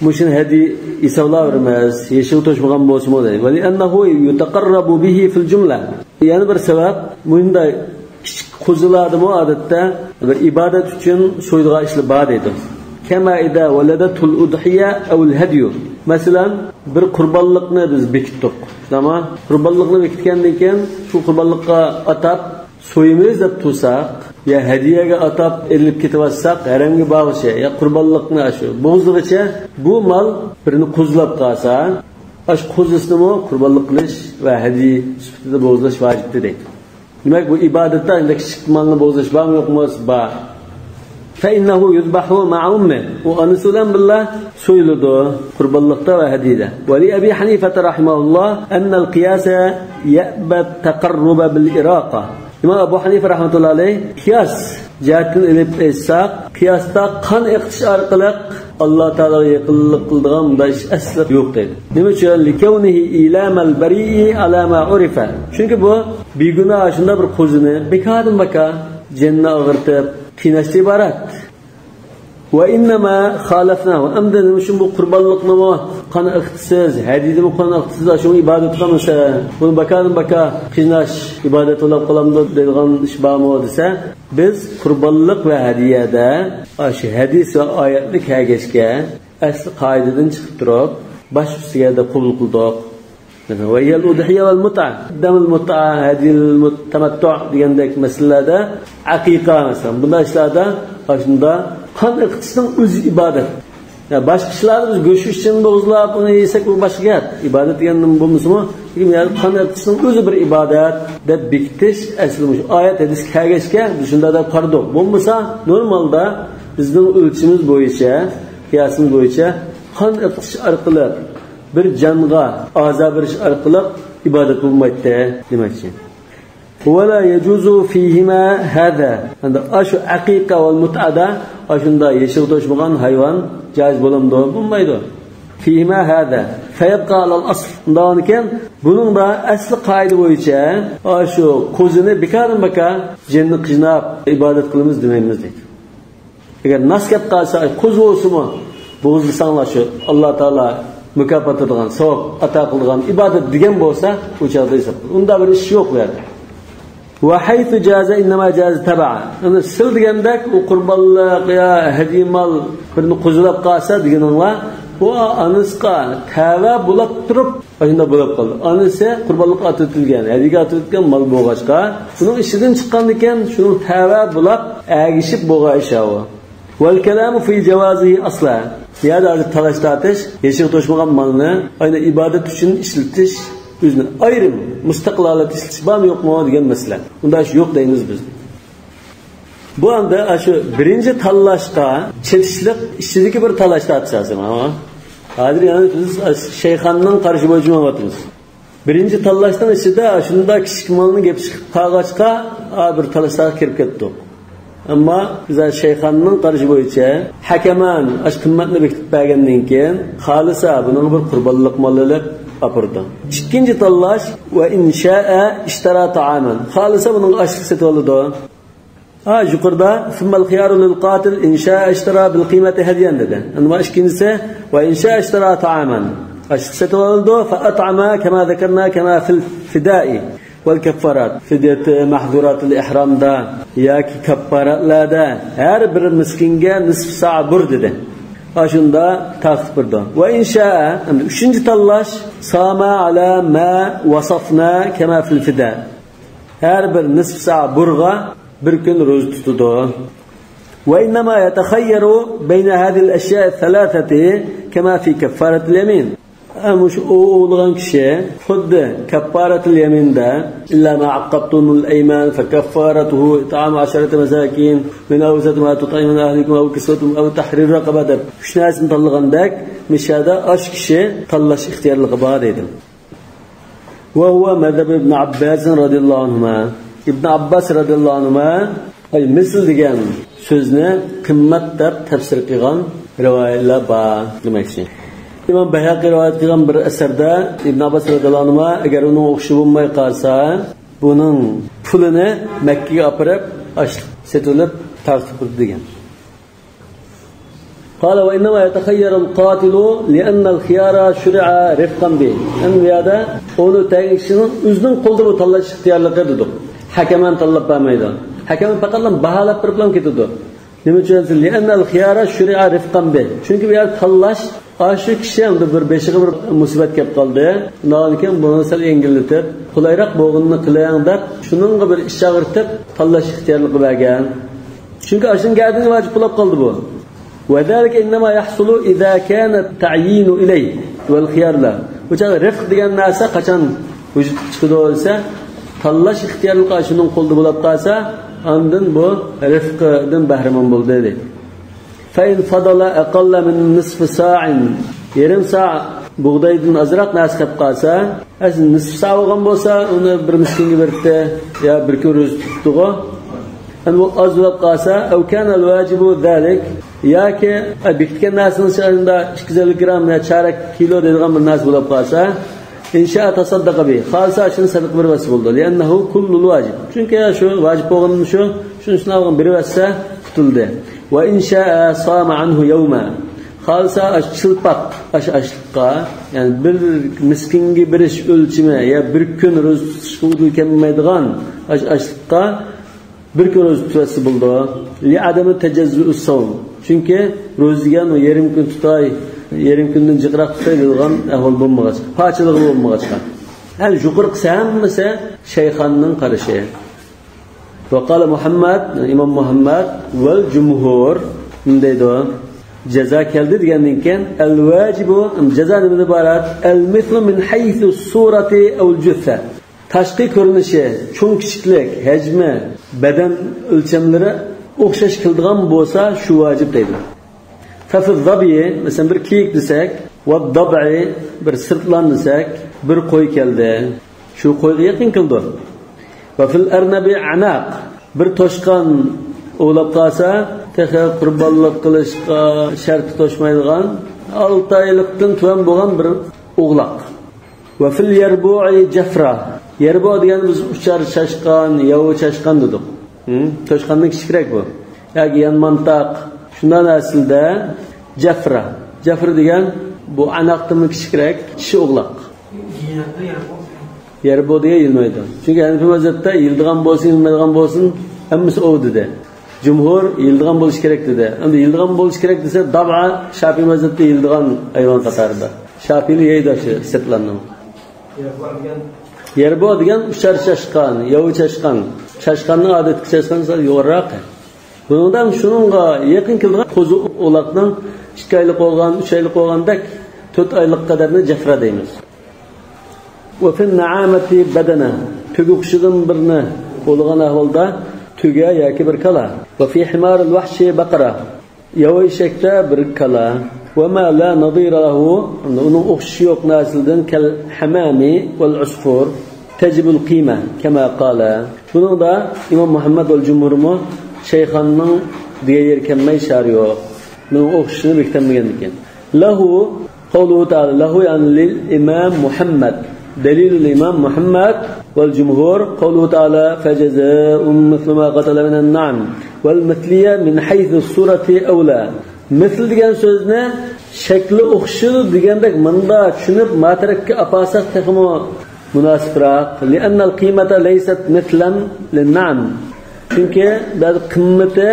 mushin hadi hisoblavermas, yeshil to'shmagan bo'lsa deydi. Va annahu yutaqarrabu bihi fil jumla. Yana bir sabab bunday kichik qo'zilarni odatda bir ibodat uchun so'ydigan ishlar bor edi. Kama ida waladatul udhiya aw al hadiy. Masalan, bir qurbonlikni biz bekitdik. Tamam? Qurbonlikni bekitgandan keyin shu qurbonlikqa atab so'yimiz deb tursak, ya hadiyaga atab elib ketibsak, haramga bag'isha, ya qurbonlikni shu bo'zlig'icha bu mol birini qo'zlab qolsa, ash qo'zisnimi qurbonlik qilish va hadiy sifatida bo'zlash vojibdir deydi. Demak, bu ibodatda endi kichik molni bo'zlash bormi yo'qmi? Bor. فإنه يذبح مع أمه وأنس لهم بالله سئلوا قرب اللقطة وهديدة. ولأبي حنيفة رحمه الله أن القياس يأبى التقرب بالإراقة. إمام أبو حنيفة رحمة الله عليه قياس جاتن إلى الساق قياس تا قن اقتشار قلق الله تعالى يقلق قلدغم باش أسلق يوقتين. نمشي لكونه إيلام البريء على ما عرف. çünkü bu bir günah aşında bir kuzunu bekadın baka cennet ağırtıp qiynash iborat. Va innama khalafnahu amdan shun bu qurbonlikni qani iqtisiz, hadidimi qani iqtisiz shu ibodat qilmasa, buni bakadan baka qiynash ibodat qilib qolamdi degan ish bormi desa, biz qurbonlik va hadiyada shu hadis va oyatni kagashga asli qoidadan chiqib turib, bosh ustiga da qabul qildik. Va yal udhiya wal mut'a, damul mut'a, hadil tamattu' degandek masalalarda aqiqa masalan bunday ishlarda shunda qon iqtisning o'zi ibodat. Ya boshqa ishlarni biz go'sht uchun bo'zlab uni yesak bu boshqa gap. Ibodat deganim bo'lmasmi? Yani qon iqtisning o'zi bir ibodat deb bekitish asli shu oyat hadis kagashga shunda da qardoq. Bo'lmasa normalda bizning o'lchimiz bo'yicha, qiyosimiz bo'yicha qon iqtish orqali bir jonga a'zo berish orqali ibodat bo'lmaydi demoqchi. ولا يجوز فيهما هذا. عند أشو عقيقة والمتعدة أشندا يشوتوش بغان حيوان جائز بولمدو بولمايدو. فيهما هذا فيبقى على الأصل. عندنا كان bunun da asli qoida bo'yicha shu qo'zini bekardan baka jinni qijnab ibodat qilamiz demaymiz deydi. Agar nasib qilsa qo'z bo'lsa-mu bo'g'izlasanglar shu Alloh taolo mukofot qilgan, savob ato qilgan ibodat degan bo'lsa, o'chada hisob. Unda bir ish yo'q bu yerda. وحيث جاز إنما جاز تبعا. أنا سل دعندك وقربان يا هدي مال برنو قزلاب قاسة دعندنا وأنسقا ثوا بلاب ترب أجندا بلاب قال أنسة قربان قاتل تلقين هدي قاتل تلقين مال بوغاشكا شنو إشدين شقان دكان شنو ثوا بلاب أعيشب بوغاشوا والكلام في جوازه أصلا يا هذا الثلاثة يشيل توشمغان مالنا أين إبادة تشين إشلتش o'zini ayrim mustaqillik istisbam yo'qmi degan masala. Unda shu yo'q deymiz biz. Bu anda shu birinchi tanlashga chetishlik ishidagi bir talashda atsazim ha. Hozir yana biz shayxonning qarshi bo'layotimiz. Birinchi tanlashdan ichida shunda kichik molni gap chiqib qog'ochga bir talashga kirib ketdi. Ammo biz shayxonning qarshi bo'yicha hakaman ash qimmatni bekitib bergandan keyin xolisa buning bir qurbonlik mollar apurdu. İkinci tallaş ve inşa'a ishtara ta'aman. Xalisa bunun aşk seti oldu. Yukarıda thumma al-khiyaru lil-qatil inşa'a ishtara bil-qimati hadiyan dedi. Ama ikincisi ve inşa'a ishtara ta'aman. Aşk seti oldu fa at'ama kama zekerna kama fil fida'i vel keffarat. Fidiyat mahzurat al-ihramda ya ki keffaratlarda her bir miskinge nisf sa'a bur dedi. Aşında takip burda. Ve inşa'a, üçüncü tallaş sama ala ma vasafna kema fil fida. her bir nisf saat burga bir gün ro'za tutadi. وإنما يتخير بين هذه الأشياء الثلاثة كما في كفارة اليمين. أمش أولغان كشة خد كفارة اليمين ده إلا ما عقبتم الأيمان فكفارته إطعام 10 مساكين من أوسط ما تطعمون أهلكم أو كسوتهم أو تحرير رقبة. شو ناس نطلقان داك مش هذا أش كشة طلش اختيار الغبار يدم. وهو مذهب ابن عباس رضي الله عنهما. ابن عباس رضي الله عنهما أي مثل ديان sözne kımmet deb tafsir qilgan rivoyatlar bor demoqchi. İmam Bayhaqi rivoyat qilgan bir asarda İbn Abbas radhiyallohu anhu agar uni o'qishi bo'lmay qolsa, buning pulini Makkaga olib setilib tartib degan. قال وإنما يتخير القاتل لأن الخيار شرع رفقا به. Yani burada onu tayinlashning o'zining qo'lida bu tanlash ixtiyorligi dedi. Hakaman tanlab bermaydi. Hakaman faqatlam baholab turiblam ketadi. Nima uchun? Li'annal khiyara shuri'a rifqan bi. Chunki bu yer tanlash aşı kishi hamda bir beshiga bir musibat kelib qoldi. Undan buni sal yengillatib, qulayroq bo'g'inni qilayang deb, shuningga bir ish chaqirtib tanlash ixtiyorligi bergan. Chunki ashning gardini vojib qilib qoldi bu. وذلك إنما يحصل إذا كان التعيين إليه والخيار له. وجه رفق degan narsa qachon vujud chiqadi bo'lsa, tanlash ixtiyorligi ashning qo'lda bo'lib qolsa, andın bu rifqdan bahramon bo'ldi dedi. فإن فضل أقل من نصف ساع yarım saat buğdaydan azroq narsa qilib qolsa, as nisf saat olgan bo'lsa, uni bir miskinga berdi yo bir kun ro'za tutdi. An bu az bo'lib qolsa, أو كان الواجب ذلك yoki bitgan narsaning ichida 250 gram yo chorak kilo deydigan bir narsa bo'lib qolsa, İnşa tasaddaqa bi. Xalsa shuni sadaqa bervasi bo'ldi. Li'annahu kullul vajib. Chunki shu vojib bo'lgan shuni olgan bervasa tutildi. Va insha sama anhu yawma. Xalsa ashilpaq ashliqqa, ya'ni bir miskinga berish o'lchimi ya bir kun ro'za tutishga kelmaydigan ashliqqa bir kun ro'za tutasi bo'ldi. Li adami tajazzu'us sawm. Chunki ro'zaga yarim kun tutay yerim kundan jiqroq tutaydigan ahvol bo'lmag'ach, pochiligi bo'lmag'ach. Hali yuqori qilsa hammasi shayxonning qarashi. Va qala Muhammad, Imom Muhammad val jumhur deydi. Jazo keldi degandan keyin al-vajibu jazo nimadan iborat? Al-mithlu min haythu surati aw al-jutha. Tashqi ko'rinishi, cho'ng kichiklik, hajmi, badan o'lchamlari o'xshash qildigan bo'lsa, shu vojib deydi. ففي الضبي مثلا bir kiyik desek, والضبع bir sırtlan desek, bir qo'y keldi. Shu qo'yga yaqin keldi. وفي الأرنب عناق bir toshqon o'lab qolsa, texa qurbonlik qilishga shart toshmaydigan 6 oylikdan tuvan bo'lgan bir o'g'loq. وفي اليربوع جفرة. Yerbo degan biz uchar chashqon, yo'q chashqon dedik. Toshqonning kichikroq bu. Yoki yanmantaq shundan aslida jafra. Jafra degan bu anaqdan kichikroq kishi o'g'loq. Yerbo degan yilmaydi. Chunki Hanifi mazhabda yildigan bo'lsin, yilmaydigan bo'lsin, hammasi o dedi. Jumhur yildigan bo'lish kerak dedi. Endi yildigan bo'lish kerak desa, dab'a Shafiy mazhabda yildigan hayvon qatorida. Shafiyli yeydashi sirtlandim. Yerbo degan uchar chashqon, yo'q chashqon. Chashqonning odatga chashqonsa yo'qroq. Bundan shuningga yaqin kelgan qo'zi o'loqning 2 oylik bo'lgan, 3 oylik bo'lgandek 4 oylik qadarni jafra deymiz. Va fi na'amati badana tuguqshidan birni bo'lgan ahvolda tuga yoki bir kala. Va fi himar al-wahshi baqara yavishakda bir kala. Va ma la nadira lahu uning o'xshi yo'q nasldan kal hamami wal usfur tajib al-qima kama qala. Buningda Imom Muhammad val jumhurmu shayxonning deya yerkanmay shar yo'q. Bunun o'xshini bektanmagan ekan. Lahu qawluhu ta'ala lahu yani lil imam Muhammad. دليل الإمام محمد والجمهور قوله تعالى فجزاء مثل ما قتل من النعم والمثلية من حيث الصورة أولى مثل degan so'zni shakli o'xshaydi degandek menda tushunib matrakka apasak texmo munosibroq لأن القيمة ليست مثلا للنعم chunki ba'zi qimmati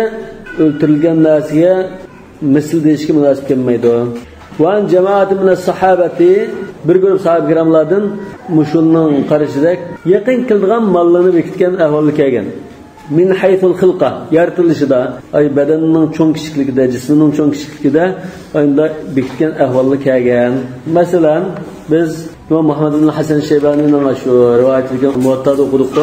o'ltirilgan narsaga misl deyishga munosib kelmaydi Van cemaati min as-sahabati bir grup sahabe kiramlardan muşunun qarışıdak yaqin qildigan mallarni bekitgan ahvolga kelgan. Min haythul xilqa yaratılışida ay bedenining cho'ng kichikligida, jismining cho'ng kichikligida ayında bekitgan ahvolga kelgan. Masalan, biz Muhammad ibn Hasan Shaybanining shu rivoyatiga muvattada o'qidik.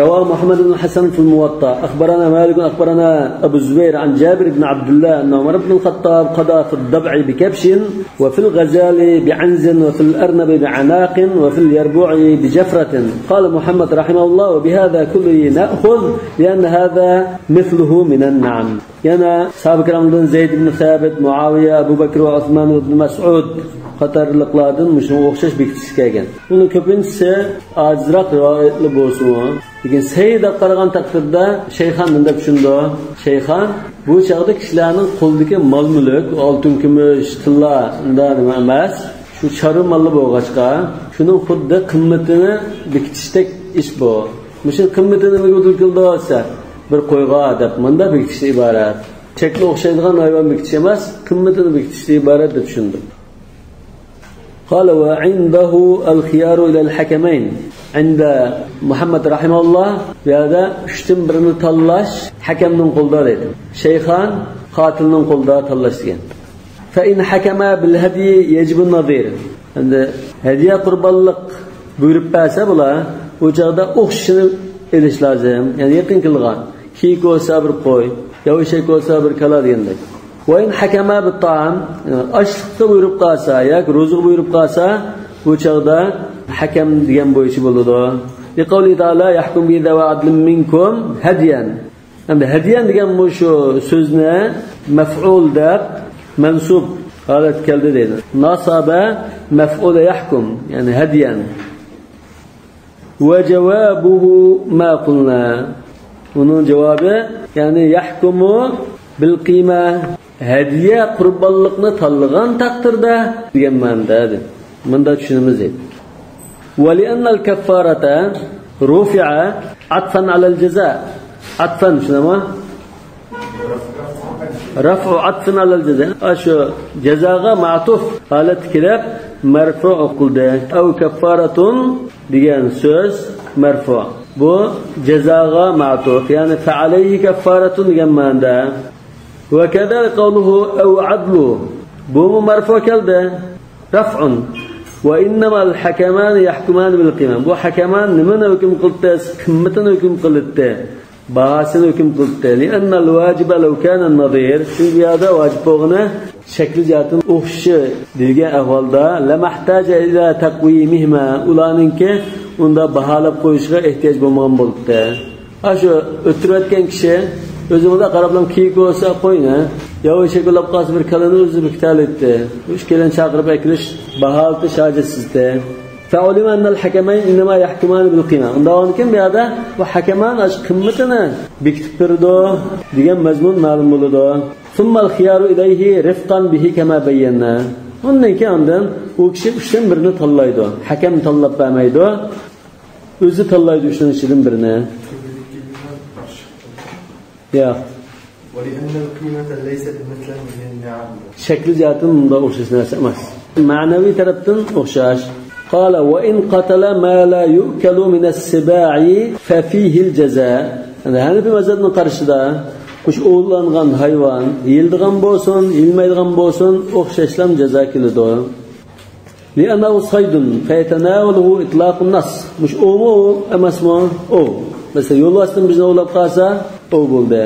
Rawa Muhammad ibn Hasan fil Muwatta akhbarana Malik akhbarana Abu Zubayr an Jabir ibn Abdullah anna Umar ibn al-Khattab qada fi ad-dab'i bi kabshin wa fil ghazali bi 'anzin wa fil arnabi bi 'anaqin wa fil yarbu'i bi jafratin. Qala Muhammad rahimahullah wa bi hadha kulli na'khudh lian hadha mithluhu min an-na'am. Yana sahabe kiramdan Zayd ibn Thabit, Muawiya, Abu Bakr va Osman ibn Mas'ud qatorliqlardan shunga o'xshash bekitish kelgan. Uni ko'pincha ojizroq rivoyatli bo'lsin. Lekin Sayyid qaragan taqdirda shayxon deb tushunda, shayxon bu chaqda kishilarning qo'lidagi mol-mulk, oltin, kumush, tilla undan emas, shu chorva molli bo'lg'achqa, shuning xuddi qimmatini bekitishdek ish bu. Mushin qimmatini nima qildi olsa, bir qo'yga deb menda bekitish iborat. Chekli o'xshaydigan hayvon bekitish emas, qimmatini bekitish iborat deb tushundim. قال وعنده الخيار إلى الحكمين عند محمد رحمه الله بهذا اشتم برن تلاش حكم من قلدار شيخان قاتل من قلدار تلاش فإن حكما بالهدي يجب النظير عند هدية قرب اللق بيرب باسا بلا وجادا أخشن إليش لازم يعني يقين كلغان كيكو سابر قوي يو شيكو سابر كلا ديندك وإن حكما بالطعام أشلقta buyurup qalsa yoki ro'ziq buyurup qalsa bu chaqda hakam degan bo'yicha bo'ladi. Liqavli ta'ala yahkum bi dawa adlin minkum hadiyan. Endi hadiyan degan bu shu so'zni maf'ul deb mansub holat keldi deydi. Nasaba maf'ul yahkum yani hadiyan. Wa jawabuhu ma qulna. Bunun cevabı yani yahkumu bil qima hadiye qurbanlıqni tanlagan taqdirda degan ma'noda. Bunda tushunimiz edi. Wa li anna al-kaffarata rufi'a atfan 'ala al-jazaa. Atfan shunami? Raf'u atfan 'ala al-jazaa. Ashu jazaga ma'tuf holat kirib marfu' qildi. Aw kaffaratun degan so'z marfu'. Bu jazaga ma'tuf, ya'ni fa'alayhi kaffaratun degan ma'noda. وكذا قوله أو عدل بوم مرفوع كالده رفع وإنما الحكمان يحكمان بالقيمة بو حكمان من وكم قلت كمتن وكم قلت باسن وكم قلت لأن الواجب لو كان النظير في هذا واجب بغنا شكل جاتن أخش دلقاء أهوالدا لما احتاج إلى تقويمهما أولانك unda bahalab qo'yishga ehtiyoj bo'lmagan bo'libdi. Ashu o'tirayotgan kishi o'zimizda qarablam kiyik bo'lsa qo'yna, yo shekulab qolsa bir kalani o'zi biktaletdi. Uch kelin chaqirib akilish bahalti shajasizda. Fa'ulima annal hakamayn inma yahkuman bil qima. Unda kim bu yerda bu hakaman ash qimmatini bekitib turdi degan mazmun ma'lum bo'ladi. Summal khiyaru ilayhi rifqan bihi kama bayyana. Undan keyin u kishi uchdan birini tanlaydi. Hakam tanlab bermaydi. O'zi tanlaydi uchdan ichidan birini. Ya. ولأن القيمة ليست مثلا من النعم. شكل جاتن bunda o'xshash narsa emas. Ma'naviy tarafdan o'xshash. قال وإن قتل ما لا يؤكل من السباع ففيه الجزاء. Hani bir mazhabning qarshida kuş o'g'irlangan hayvon yildigan bo'lsin, yilmaydigan bo'lsin, o'xshashlam jazo keladi. لأنه صيد فيتناوله إطلاق النص. Mush o'mi emasmi? O. Mesela yo'ldan bizni o'lab qolsa, o bo'ldi.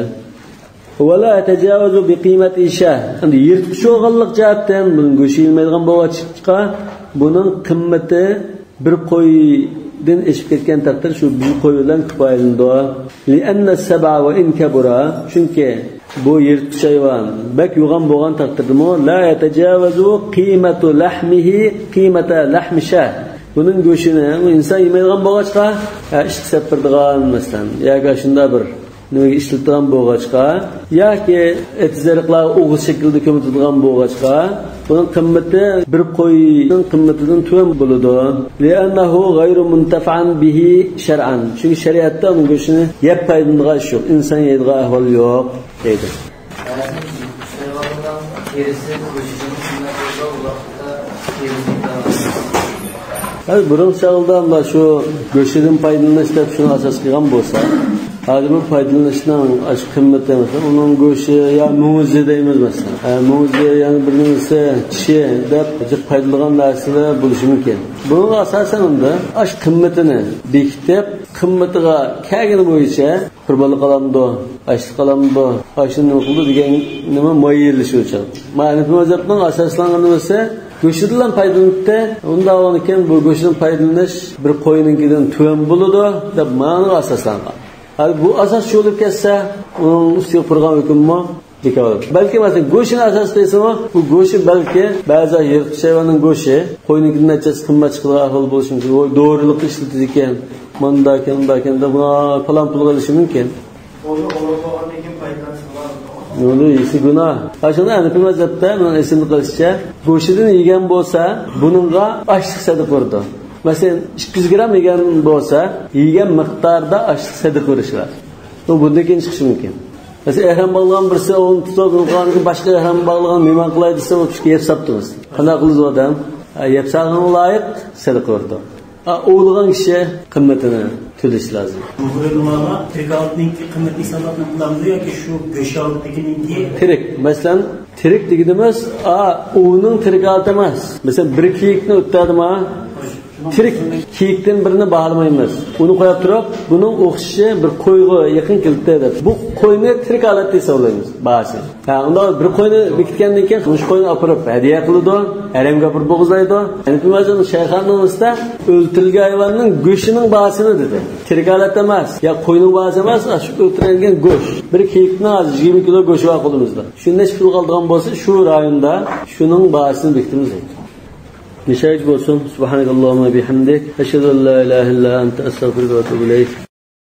ولا يتجاوز بقيمة شاه. Endi yirtqich o'g'irlik jihatdan buning go'shi yilmaydigan bo'lg'achqa buning qimmati bir qo'ydan eshib ketgan taqdir shu bir qo'y bilan kifoyalanadi. لأن السبع وإن كبر. Chunki bu yirtqich hayvon bak yo'g'on bo'lgan taqdirdami la yatajawazu qimatu lahmihi qimata lahmi shah. Buning go'shini u inson yemaydigan bo'lg'achqa ishqisab turadigan masalan yoki shunda bir nimaga ishlatadigan bo'lg'achqa yoki etizariqlar o'g'il shaklda ko'mitadigan bo'lg'achqa buning qimmati bir qo'yning qimmatidan tuvan bo'ladi. Li'annahu g'ayru muntafa'an bihi shar'an. Chunki shariatda uning go'shini yeb foydalanadigan ish yo'q, inson yeydigan ahvol yo'q deydi. Hadi burun çağıldan da şu göçedin faydalanışta şunu asas kılgan bolsa, hadi bu faydalanışdan aşk kıymeti mesela, onun göçü ya mucize deymiz mesela. Mucize yani birinisi kişi dep faydalangan narsalar buluşı mümkün. Bunun asasen onda aşk kıymetini bekitip, kıymetiga kelgeni boyunca qurbanlık alamdı, açlık alamdı, aşının okulu degen nima mayillishi uchun. Ma'rifi mazhabning asoslangan ise göçüdülen paydalanıpta, onda olanken bu göçüdün paydalanış bir qo'yninkidan tuvan bo'ladi deb ma'noga asoslangan. Hali bu asas yo'lib ketsa, uning ustiga qurgan hukmmi bekor. Balki mesela go'shini asas deysizmi, bu go'shi balki ba'zi yirtqich hayvonning go'shi qo'yninkidan nachasi qimmat chiqadigan ahvol bo'lishi mumkin. O doğruluk ishlatar ekan, manda ekan deb falan pul qilishi mumkin. Nolu iyisi günah. Aşağıda Hanefi mazhabda bunun esinlik kılışça go'shidan yegan bo'lsa, bununla açlık sadaqa qurdi. Mesela 200 gram yegan bo'lsa, yegan miqdorda açlık sadaqa qurishlar. Bu bundan chiqishi mumkin. Mesela ehram bağlagan birisi onu tutup qilganki başka ehram bağlagan mehmon qilay desa, o kishga yeb saptimiz. Qanday qildi odam? Yeb salgan loyiq sadaqa qurdi. Oğulgan kişi kıymetini tüdüş lazım. Bu bölümlerine trikalıkninki kıymetli sanatını kullanılıyor ki şu göşalıkninki Tirik. Mesela tirik dediğimiz onun trikalık demez. Mesela bir kiyikni öttedim tirik kiyikten birini bağlamayımız. Onu koyup durup bunun okşışı bir koygu yakın kilitlidir. Bu koyunu tirik alet diye savlayımız bazı. Onda bir koyunu bitkenden keyin şu koyunu apırıp hediye kılıdı, heremge apırıp boğuzlaydı. Yani bilmezsen şeyhanın usta öldürülgen hayvanın göğsünün bağısını dedi. Tirik alet demez. Ya koyunun bağısı demez, şu öldürülgen göğüs. Bir kiyikten az 20 kilo göğsü var kolumuzda. Şu ne şükür kaldığım bolsa şu rayonda şunun bağısını biktimiz dedi. Nişayet olsun. Subhanakallahumma bihamdik. Eşhedü en la ilahe illa ente estağfiruke ve etûbü ileyk.